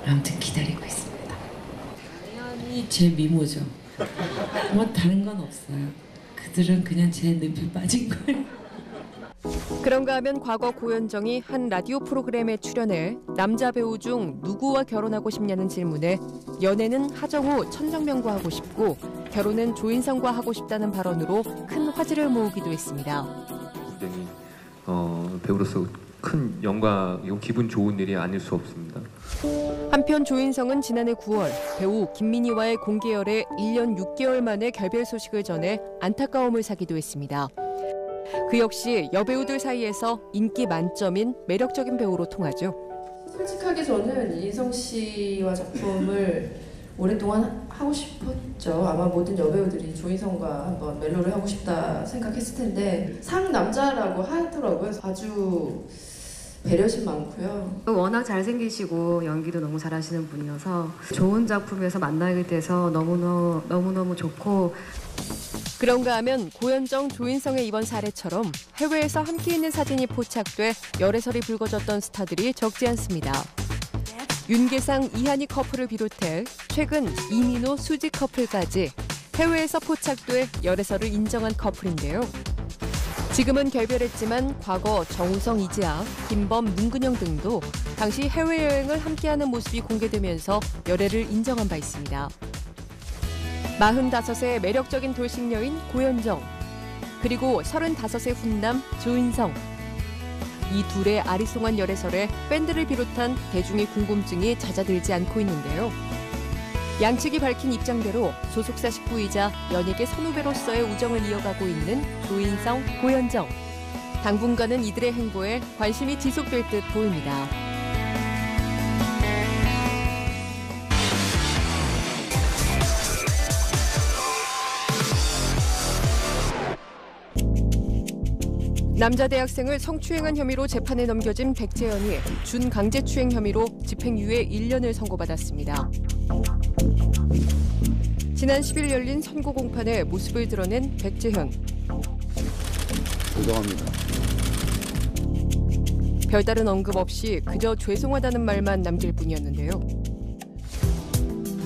아무튼 기다리고 있습니다. 당연히 제 미모죠. 뭐 다른 건 없어요. 그들은 그냥 제 늪에 빠진 거예요. 그런가 하면 과거 고현정이 한 라디오 프로그램에 출연해 남자 배우 중 누구와 결혼하고 싶냐는 질문에 연애는 하정우, 천정명과 하고 싶고 결혼은 조인성과 하고 싶다는 발언으로 큰 화제를 모으기도 했습니다. 굉장히 배우로서 큰 영광이고 기분 좋은 일이 아닐 수 없습니다. 한편 조인성은 지난해 9월 배우 김민희와의 공개열에 1년 6개월 만에 결별 소식을 전해 안타까움을 사기도 했습니다. 그 역시 여배우들 사이에서 인기 만점인 매력적인 배우로 통하죠. 솔직하게 저는 이인성 씨와 작품을 오랫동안 하고 싶었죠. 아마 모든 여배우들이 조인성과 한번 멜로를 하고 싶다 생각했을 텐데 상남자라고 하더라고요. 아주 배려심 많고요. 워낙 잘생기시고 연기도 너무 잘하시는 분이어서 좋은 작품에서 만나게 돼서 너무너무 좋고. 그런가 하면 고현정, 조인성의 이번 사례처럼 해외에서 함께 있는 사진이 포착돼 열애설이 불거졌던 스타들이 적지 않습니다. 윤계상, 이한희 커플을 비롯해 최근 이민호, 수지 커플까지 해외에서 포착돼 열애설을 인정한 커플인데요. 지금은 결별했지만 과거 정우성, 이지아, 김범, 문근영 등도 당시 해외여행을 함께하는 모습이 공개되면서 열애를 인정한 바 있습니다. 45세 매력적인 돌싱 여인 고현정, 그리고 35세 훈남 조인성. 이 둘의 아리송한 열애설에 팬들을 비롯한 대중의 궁금증이 잦아들지 않고 있는데요. 양측이 밝힌 입장대로 소속사 식구이자 연예계 선후배로서의 우정을 이어가고 있는 조인성, 고현정. 당분간은 이들의 행보에 관심이 지속될 듯 보입니다. 남자 대학생을 성추행한 혐의로 재판에 넘겨진 백재현이 준강제추행 혐의로 집행유예 1년을 선고받았습니다. 지난 10일 열린 선고 공판에 모습을 드러낸 백재현. 죄송합니다. 별다른 언급 없이 그저 죄송하다는 말만 남길 뿐이었는데요.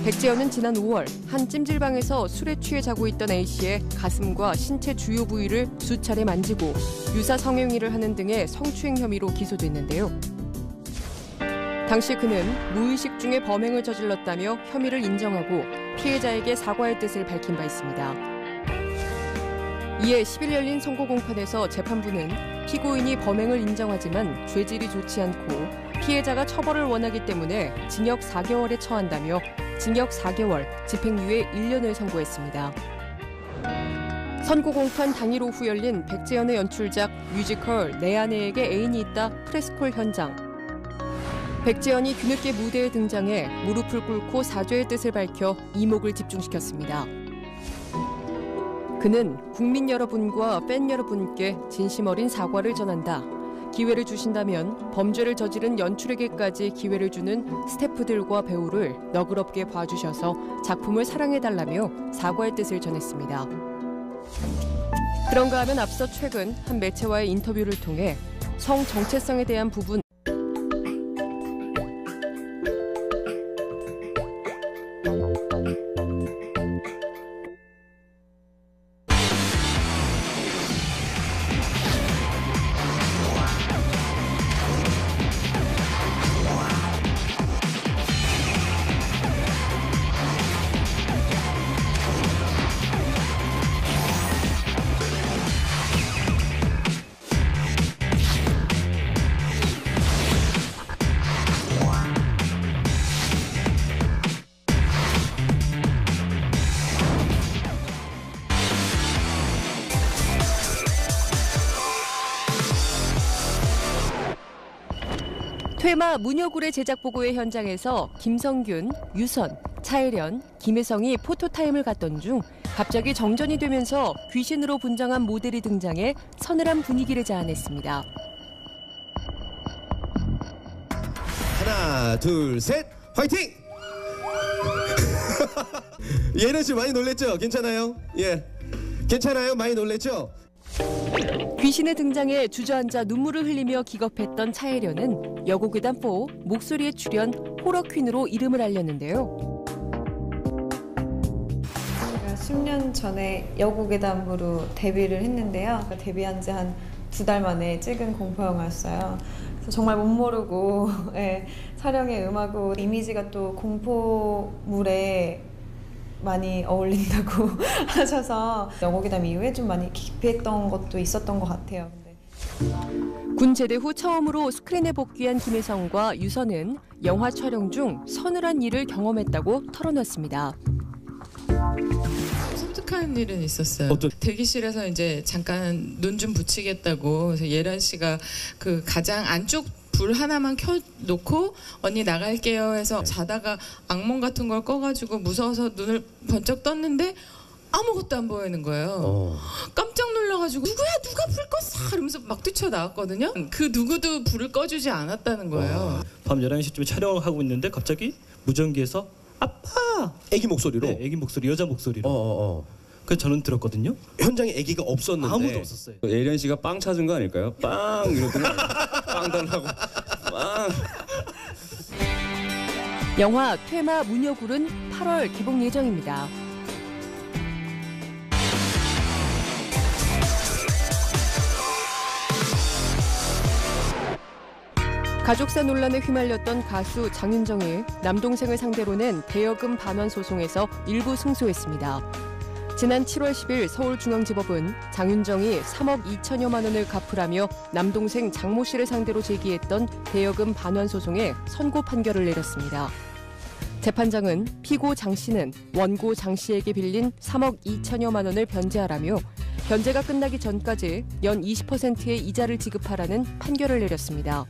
백재현은 지난 5월 한 찜질방에서 술에 취해 자고 있던 A씨의 가슴과 신체 주요 부위를 수차례 만지고 유사 성행위를 하는 등의 성추행 혐의로 기소됐는데요. 당시 그는 무의식 중에 범행을 저질렀다며 혐의를 인정하고 피해자에게 사과할 뜻을 밝힌 바 있습니다. 이에 10일 열린 선고 공판에서 재판부는 피고인이 범행을 인정하지만 죄질이 좋지 않고 피해자가 처벌을 원하기 때문에 징역 4개월에 처한다며 징역 4개월, 집행유예 1년을 선고했습니다. 선고 공판 당일 오후 열린 백재현의 연출작 뮤지컬 내 아내에게 애인이 있다 프레스콜 현장. 백재현이 뒤늦게 무대에 등장해 무릎을 꿇고 사죄의 뜻을 밝혀 이목을 집중시켰습니다. 그는 국민 여러분과 팬 여러분께 진심 어린 사과를 전한다. 기회를 주신다면 범죄를 저지른 연출에게까지 기회를 주는 스태프들과 배우를 너그럽게 봐주셔서 작품을 사랑해달라며 사과의 뜻을 전했습니다. 그런가 하면 앞서 최근 한 매체와의 인터뷰를 통해 성 정체성에 대한 부분 퇴마 문여굴의 제작 보고회 현장에서 김성균, 유선, 차혜련, 김혜성이 포토타임을 갖던 중 갑자기 정전이 되면서 귀신으로 분장한 모델이 등장해 서늘한 분위기를 자아냈습니다. 하나, 둘, 셋, 화이팅! 예련 씨 많이 놀랬죠? 괜찮아요? 예, 괜찮아요? 많이 놀랬죠? 귀신의 등장에 주저앉아 눈물을 흘리며 기겁했던 차혜련은 여고괴담4 목소리에 출연 호러퀸으로 이름을 알렸는데요. 제가 10년 전에 여고괴담으로 데뷔를 했는데요. 데뷔한 지 한 2달 만에 찍은 공포영화였어요. 그래서 정말 못 모르고 촬영에 임하고 이미지가 또 공포물에 많이 어울린다고 하셔서 여고괴담 이후에 좀 많이 기피했던 것도 있었던 것 같아요. 군 제대 후 처음으로 스크린에 복귀한 김혜성과 유선은 영화 촬영 중 서늘한 일을 경험했다고 털어놨습니다. 섬뜩한 일은 있었어요. 대기실에서 이제 잠깐 눈 좀 붙이겠다고 그래서 예련 씨가 그 가장 안쪽 불 하나만 켜놓고 언니 나갈게요 해서 자다가 악몽 같은 걸 꺼가지고 무서워서 눈을 번쩍 떴는데 아무것도 안 보이는 거예요. 깜짝 놀라가지고 누구야 누가 불 껐어 이러면서 막 뛰쳐나왔거든요. 그 누구도 불을 꺼주지 않았다는 거예요. 밤 11시쯤에 촬영을 하고 있는데 갑자기 무전기에서 아빠! 애기 목소리로? 네, 애기 목소리, 여자 목소리로. 그래서 저는 들었거든요. 현장에 애기가 없었는데 아무도 없었어요. 예련 씨가 빵 찾은 거 아닐까요? 빵 이러더니 빵 달라고 빵. 영화 퇴마 문여굴은 8월 개봉 예정입니다. 가족사 논란에 휘말렸던 가수 장윤정이 남동생을 상대로 낸 대여금 반환 소송에서 일부 승소했습니다. 지난 7월 10일 서울중앙지법은 장윤정이 3억 2천여만 원을 갚으라며 남동생 장모 씨를 상대로 제기했던 대여금 반환 소송에 선고 판결을 내렸습니다. 재판장은 피고 장 씨는 원고 장 씨에게 빌린 3억 2천여만 원을 변제하라며 변제가 끝나기 전까지 연 20%의 이자를 지급하라는 판결을 내렸습니다.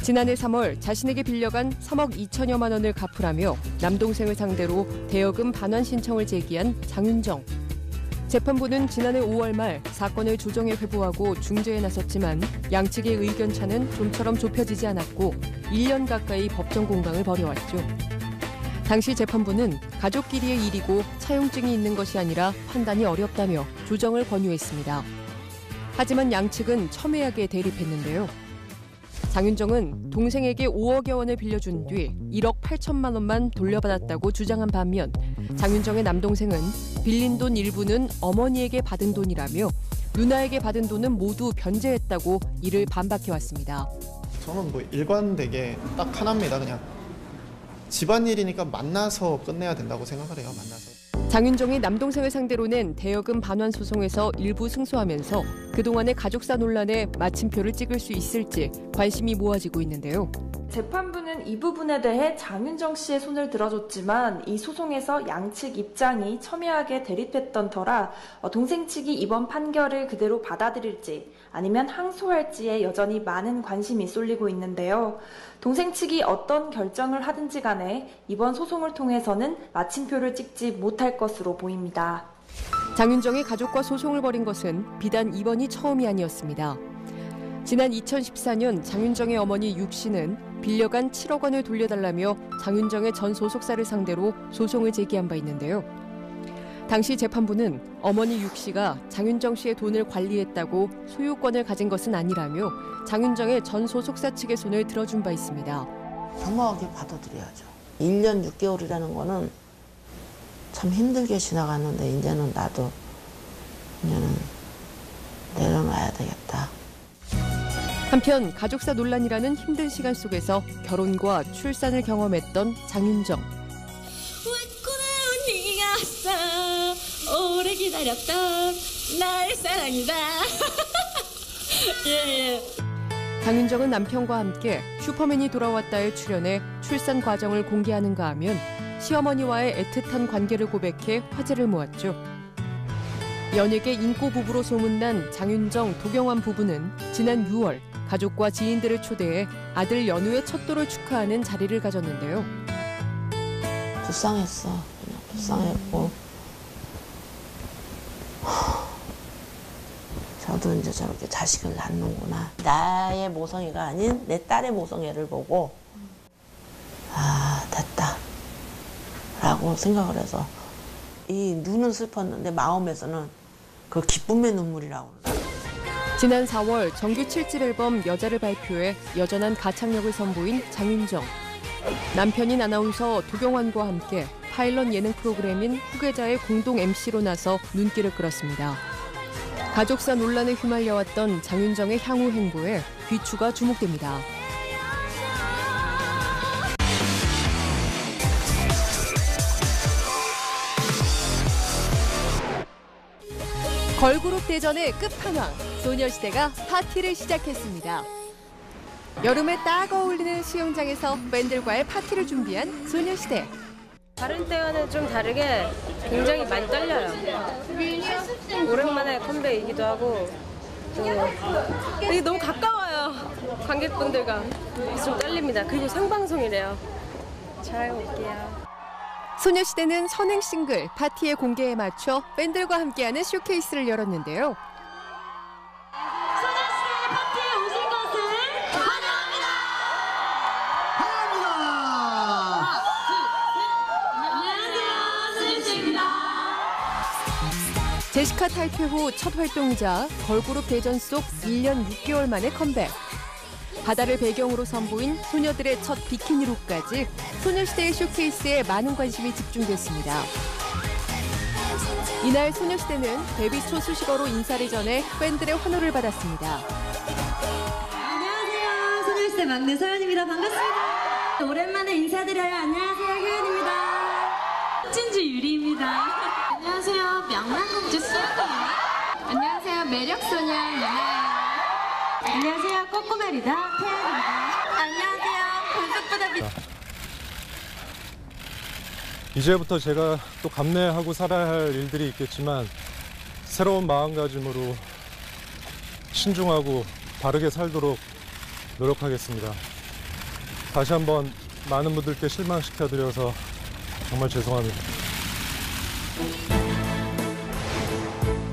지난해 3월 자신에게 빌려간 3억 2천여만 원을 갚으라며 남동생을 상대로 대여금 반환 신청을 제기한 장윤정. 재판부는 지난해 5월 말 사건을 조정에 회부하고 중재에 나섰지만 양측의 의견차는 좀처럼 좁혀지지 않았고 1년 가까이 법정 공방을 벌여왔죠. 당시 재판부는 가족끼리의 일이고 차용증이 있는 것이 아니라 판단이 어렵다며 조정을 권유했습니다. 하지만 양측은 첨예하게 대립했는데요. 장윤정은 동생에게 5억여 원을 빌려준 뒤 1억 8천만 원만 돌려받았다고 주장한 반면 장윤정의 남동생은 빌린 돈 일부는 어머니에게 받은 돈이라며 누나에게 받은 돈은 모두 변제했다고 이를 반박해왔습니다. 저는 뭐 일관되게 딱 하나입니다. 그냥 집안일이니까 만나서 끝내야 된다고 생각을 해요. 만나서. 장윤정이 남동생을 상대로 낸 대여금 반환 소송에서 일부 승소하면서 그동안의 가족사 논란에 마침표를 찍을 수 있을지 관심이 모아지고 있는데요. 재판부는 이 부분에 대해 장윤정 씨의 손을 들어줬지만 이 소송에서 양측 입장이 첨예하게 대립했던 터라 동생 측이 이번 판결을 그대로 받아들일지 아니면 항소할지에 여전히 많은 관심이 쏠리고 있는데요. 동생 측이 어떤 결정을 하든지 간에 이번 소송을 통해서는 마침표를 찍지 못할 것으로 보입니다. 장윤정이 가족과 소송을 벌인 것은 비단 이번이 처음이 아니었습니다. 지난 2014년 장윤정의 어머니 육 씨는 빌려간 7억 원을 돌려달라며 장윤정의 전 소속사를 상대로 소송을 제기한 바 있는데요. 당시 재판부는 어머니 육 씨가 장윤정 씨의 돈을 관리했다고 소유권을 가진 것은 아니라며 장윤정의 전 소속사 측의 손을 들어준 바 있습니다. 겸허하게 받아들여야죠. 1년 6개월이라는 거는 참 힘들게 지나갔는데 이제는 내려놔야 되겠다. 한편 가족사 논란이라는 힘든 시간 속에서 결혼과 출산을 경험했던 장윤정. 오래 기다렸던 나의 사랑이다. 예. 장윤정은 남편과 함께 슈퍼맨이 돌아왔다에 출연해 출산 과정을 공개하는가 하면 시어머니와의 애틋한 관계를 고백해 화제를 모았죠. 연예계 인고 부부로 소문난 장윤정, 도경완 부부는 지난 6월 가족과 지인들을 초대해 아들 연우의 첫 돌을 축하하는 자리를 가졌는데요. 불쌍했어. 그냥 불쌍했고 저도 이제 저렇게 자식을 낳는구나. 나의 모성애가 아닌 내 딸의 모성애를 보고 아 됐다 라고 생각을 해서 이 눈은 슬펐는데 마음에서는 그 기쁨의 눈물이라고 그러더라고요. 지난 4월 정규 7집 앨범 여자를 발표해 여전한 가창력을 선보인 장윤정. 남편인 아나운서 도경환과 함께 파일럿 예능 프로그램인 후계자의 공동 MC로 나서 눈길을 끌었습니다. 가족사 논란에 휘말려왔던 장윤정의 향후 행보에 귀추가 주목됩니다. 걸그룹 대전의 끝판왕, 소녀시대가 파티를 시작했습니다. 여름에 딱 어울리는 수영장에서 팬들과의 파티를 준비한 소녀시대. 다른 때와는 좀 다르게 굉장히 많이 떨려요. 오랜만에 컴백이기도 하고 되게 너무 가까워요. 관객분들과 좀 떨립니다. 그리고 생방송이래요. 잘하고 올게요. 소녀시대는 선행 싱글 파티의 공개에 맞춰 팬들과 함께하는 쇼케이스를 열었는데요. 소녀시대 파티에 오신 것을 환영합니다. 안녕하세요, 소녀시대입니다. 제시카 탈퇴 후 첫 활동이자 걸그룹 대전 속 1년 6개월 만에 컴백. 바다를 배경으로 선보인 소녀들의 첫 비키니룩까지 소녀시대의 쇼케이스에 많은 관심이 집중됐습니다. 이날 소녀시대는 데뷔 초 수식어로 인사를 전해 팬들의 환호를 받았습니다. 안녕하세요, 소녀시대 막내 서연입니다. 반갑습니다. 오랜만에 인사드려요. 안녕하세요, 효연입니다. 찐주 유리입니다. 안녕하세요, 명랑공주 수연이에요. 안녕하세요, 매력소녀 유나예요. 안녕하세요, 꼬꼬마리다 태연입니다. 안녕하세요, 불쑥보다 이제부터 제가 또 감내하고 살아야 할 일들이 있겠지만 새로운 마음가짐으로 신중하고 바르게 살도록 노력하겠습니다. 다시 한번 많은 분들께 실망시켜드려서 정말 죄송합니다.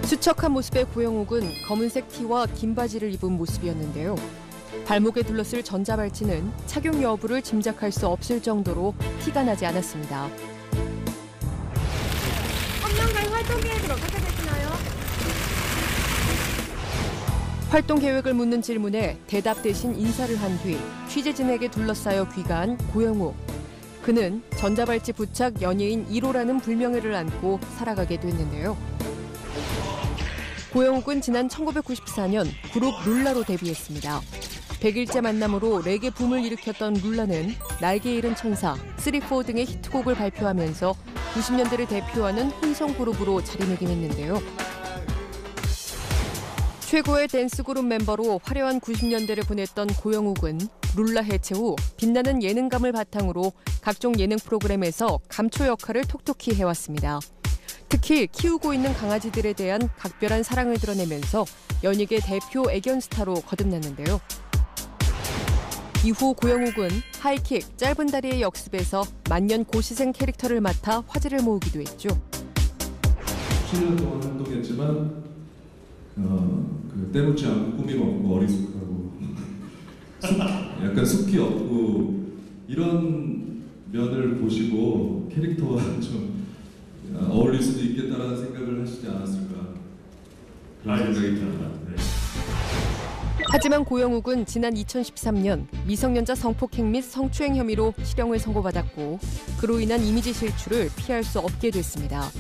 수척한 모습의 고영욱은 검은색 티와 긴 바지를 입은 모습이었는데요. 발목에 둘러쓸 전자발찌는 착용 여부를 짐작할 수 없을 정도로 티가 나지 않았습니다. 3년간 활동 계획을 어떻게 되시나요? 활동 계획을 묻는 질문에 대답 대신 인사를 한 뒤 취재진에게 둘러싸여 귀가한 고영욱. 그는 전자발찌 부착 연예인 1호라는 불명예를 안고 살아가게 됐는데요. 고영욱은 지난 1994년 그룹 룰라로 데뷔했습니다. 100일째 만남으로 레게 붐을 일으켰던 룰라는 날개 잃은 천사, 3-4 등의 히트곡을 발표하면서 90년대를 대표하는 혼성 그룹으로 자리매김했는데요. 최고의 댄스 그룹 멤버로 화려한 90년대를 보냈던 고영욱은 룰라 해체 후 빛나는 예능감을 바탕으로 각종 예능 프로그램에서 감초 역할을 톡톡히 해왔습니다. 특히 키우고 있는 강아지들에 대한 각별한 사랑을 드러내면서 연예계 대표 애견 스타로 거듭났는데요. 이후 고영욱은 하이킥, 짧은 다리의 역습에서 만년 고시생 캐릭터를 맡아 화제를 모으기도 했죠. 7년 동안 활동했지만 때묻지 않고 꾸밈 없고 어리숙하고 약간 숲기 없고 이런 면을 보시고 캐릭터와 좀 어울릴 수도 있겠다라는 생각을 하시지 않았을까 그런 생각이 듭니다. 네. 하지만 고영욱은 지난 2013년 미성년자 성폭행 및 성추행 혐의로 실형을 선고받았고 그로 인한 이미지 실추를 피할 수 없게 됐습니다.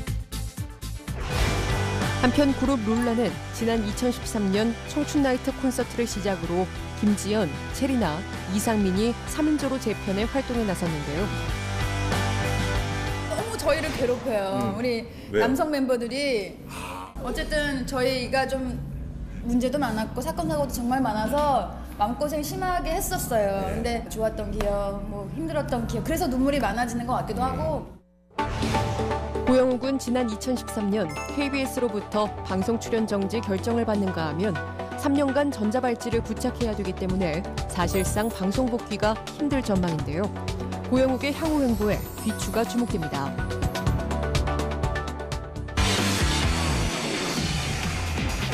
한편 그룹 룰라는 지난 2013년 청춘나이트 콘서트를 시작으로 김지연, 체리나, 이상민이 3인조로 재편에 활동에 나섰는데요. 너무 저희를 괴롭혀요. 우리 왜요? 남성 멤버들이 어쨌든 저희가 좀 문제도 많았고 사건 사고도 정말 많아서 마음고생 심하게 했었어요. 근데 좋았던 기억, 뭐 힘들었던 기억, 그래서 눈물이 많아지는 것 같기도 하고. 고영욱은 지난 2013년 KBS로부터 방송 출연 정지 결정을 받는가 하면 3년간 전자발찌를 부착해야 되기 때문에 사실상 방송 복귀가 힘들 전망인데요. 고영욱의 향후 행보에 귀추가 주목됩니다.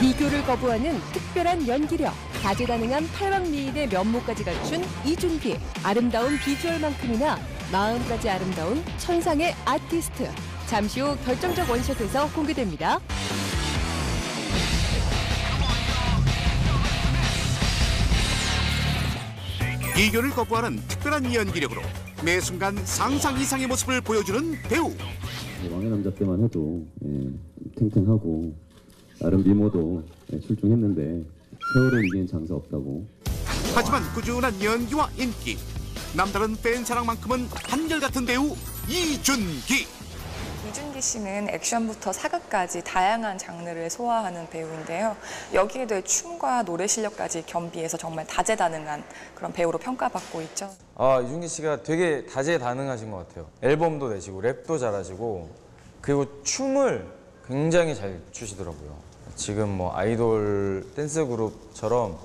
비교를 거부하는 특별한 연기력, 다재다능한 팔방미인의 면모까지 갖춘 이준기. 아름다운 비주얼만큼이나 마음까지 아름다운 천상의 아티스트. 잠시 후 결정적 원샷에서 공개됩니다. 비교를 거부하는 특별한 연기력으로 매 순간 상상 이상의 모습을 보여주는 배우. 왕의 남자 때만 해도 탱탱하고 나름 미모도 출중했는데 세월을 이기는 장사 없다고. 하지만 꾸준한 연기와 인기, 남다른 팬 사랑만큼은 한결같은 배우 이준기. 이준기 씨는 액션부터 사극까지 다양한 장르를 소화하는 배우인데요. 여기에 더해 춤과 노래 실력까지 겸비해서 정말 다재다능한 그런 배우로 평가받고 있죠. 이준기 씨가 되게 다재다능하신 것 같아요. 앨범도 내시고 랩도 잘하시고 그리고 춤을 굉장히 잘 추시더라고요. 지금 뭐 아이돌 댄스 그룹처럼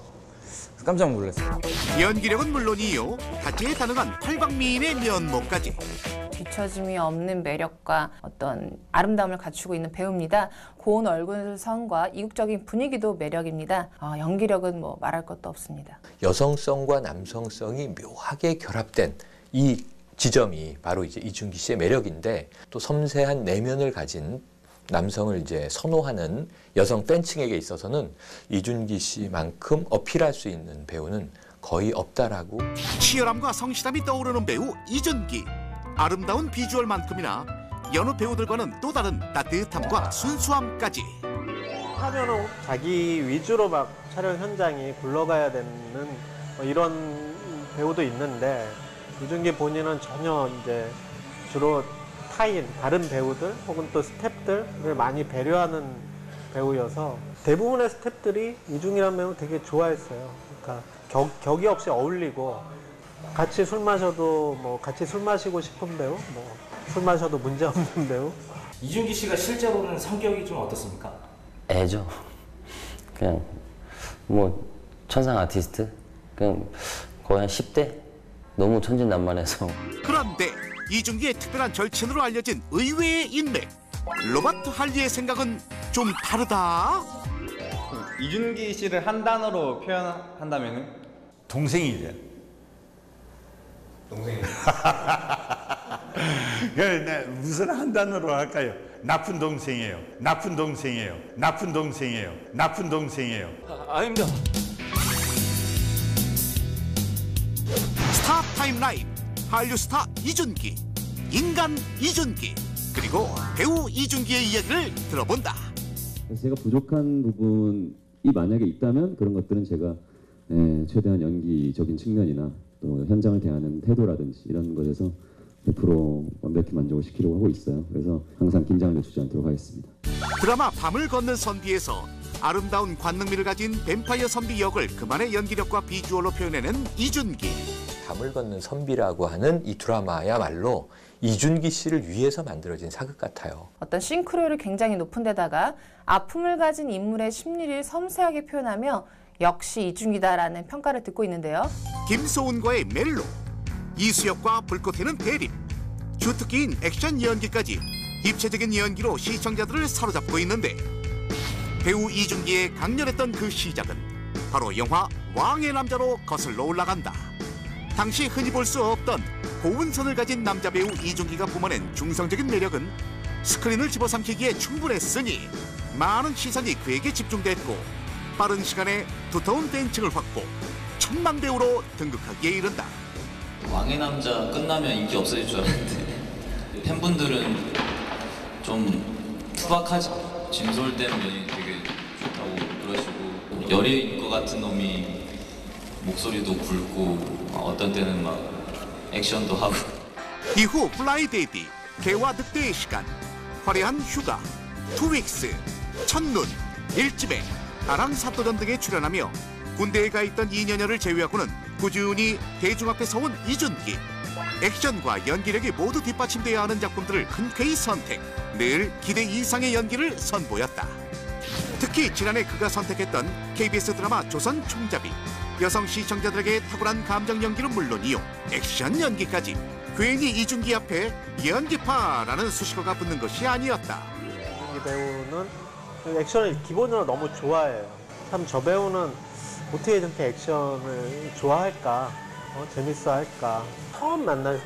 깜짝 놀랐어요. 연기력은 물론이요, 다재다능한 팔방미인의 면모까지. 뒤처짐이 없는 매력과 어떤 아름다움을 갖추고 있는 배우입니다. 고운 얼굴선과 이국적인 분위기도 매력입니다. 연기력은 뭐 말할 것도 없습니다. 여성성과 남성성이 묘하게 결합된 이 지점이 바로 이제 이준기 씨의 매력인데, 또 섬세한 내면을 가진 남성을 이제 선호하는 여성 팬층에게 있어서는 이준기 씨만큼 어필할 수 있는 배우는 거의 없다라고. 치열함과 성실함이 떠오르는 배우 이준기. 아름다운 비주얼만큼이나 여느 배우들과는 또 다른 따뜻함과 순수함까지. 하면은 자기 위주로 막 촬영 현장이 굴러가야 되는 이런 배우도 있는데, 이준기 본인은 전혀 이제 주로 타인, 다른 배우들 혹은 또 스태프들을 많이 배려하는 배우여서 대부분의 스태프들이 이준기라는 배우 되게 좋아했어요. 그러니까 격이 없이 어울리고, 같이 술 마셔도 뭐 같이 술 마시고 싶은 배우, 뭐 술 마셔도 문제 없는 배우. 이준기 씨가 실제로는 성격이 좀 어떻습니까? 애죠. 그냥 뭐 천상 아티스트? 그냥 거의 한 10대? 너무 천진난만해서. 그런데 이준기의 특별한 절친으로 알려진 의외의 인맥. 로버트 할리의 생각은 좀 다르다. 이준기 씨를 한 단어로 표현한다면은 동생이죠. 동생. 무슨 한 단어로 할까요? 나쁜 동생이에요. 나쁜 동생이에요. 나쁜 동생이에요. 나쁜 동생이에요. 아닙니다. 스타 타임라인. 한류 스타 이준기, 인간 이준기, 그리고 배우 이준기의 이야기를 들어본다. 제가 부족한 부분이 만약에 있다면 그런 것들은 제가 최대한 연기적인 측면이나 또 현장을 대하는 태도라든지 이런 것에서 100% 완벽히 만족을 시키려고 하고 있어요. 그래서 항상 긴장을 늦추지 않도록 하겠습니다. 드라마 밤을 걷는 선비에서 아름다운 관능미를 가진 뱀파이어 선비 역을 그만의 연기력과 비주얼로 표현해낸 이준기. 밤을 걷는 선비라고 하는 이 드라마야말로 이준기 씨를 위해서 만들어진 사극 같아요. 어떤 싱크로율이 굉장히 높은 데다가 아픔을 가진 인물의 심리를 섬세하게 표현하며 역시 이준기다라는 평가를 듣고 있는데요. 김소은과의 멜로, 이수혁과 불꽃튀는 대립, 주특기인 액션 연기까지 입체적인 연기로 시청자들을 사로잡고 있는데, 배우 이준기의 강렬했던 그 시작은 바로 영화 왕의 남자로 거슬러 올라간다. 당시 흔히 볼 수 없던 고운선을 가진 남자 배우 이준기가 뿜어낸 중성적인 매력은 스크린을 집어삼키기에 충분했으니 많은 시선이 그에게 집중됐고, 빠른 시간에 두터운 팬층을 확보, 천만 배우로 등극하기에 이른다. 왕의 남자 끝나면 인기 없어질 줄 알았는데 팬분들은 좀 투박하죠. 진솔된 면이 되게 좋다고 그러시고, 열애인 것 같은 놈이 목소리도 굵고 어떤 때는 막 액션도 하고. 이후 플라이 데이비, 개와 늑대의 시간, 화려한 휴가, 투윅스, 첫눈, 일집에 나랑 사또전 등에 출연하며 군대에 가 있던 2년여를 제외하고는 꾸준히 대중 앞에 서온 이준기. 액션과 연기력이 모두 뒷받침돼야 하는 작품들을 흔쾌히 선택, 늘 기대 이상의 연기를 선보였다. 특히 특히 지난해 그가 선택했던 KBS 드라마 조선 총잡이, 여성 시청자들에게 탁월한 감정 연기는 물론이요, 액션 연기까지 괜히 이준기 앞에 연기파라는 수식어가 붙는 것이 아니었다. 이준기 배우는 액션을 기본적으로 너무 좋아해요. 참 저 배우는 어떻게 저렇게 액션을 좋아할까, 재밌어 할까. 처음 만났을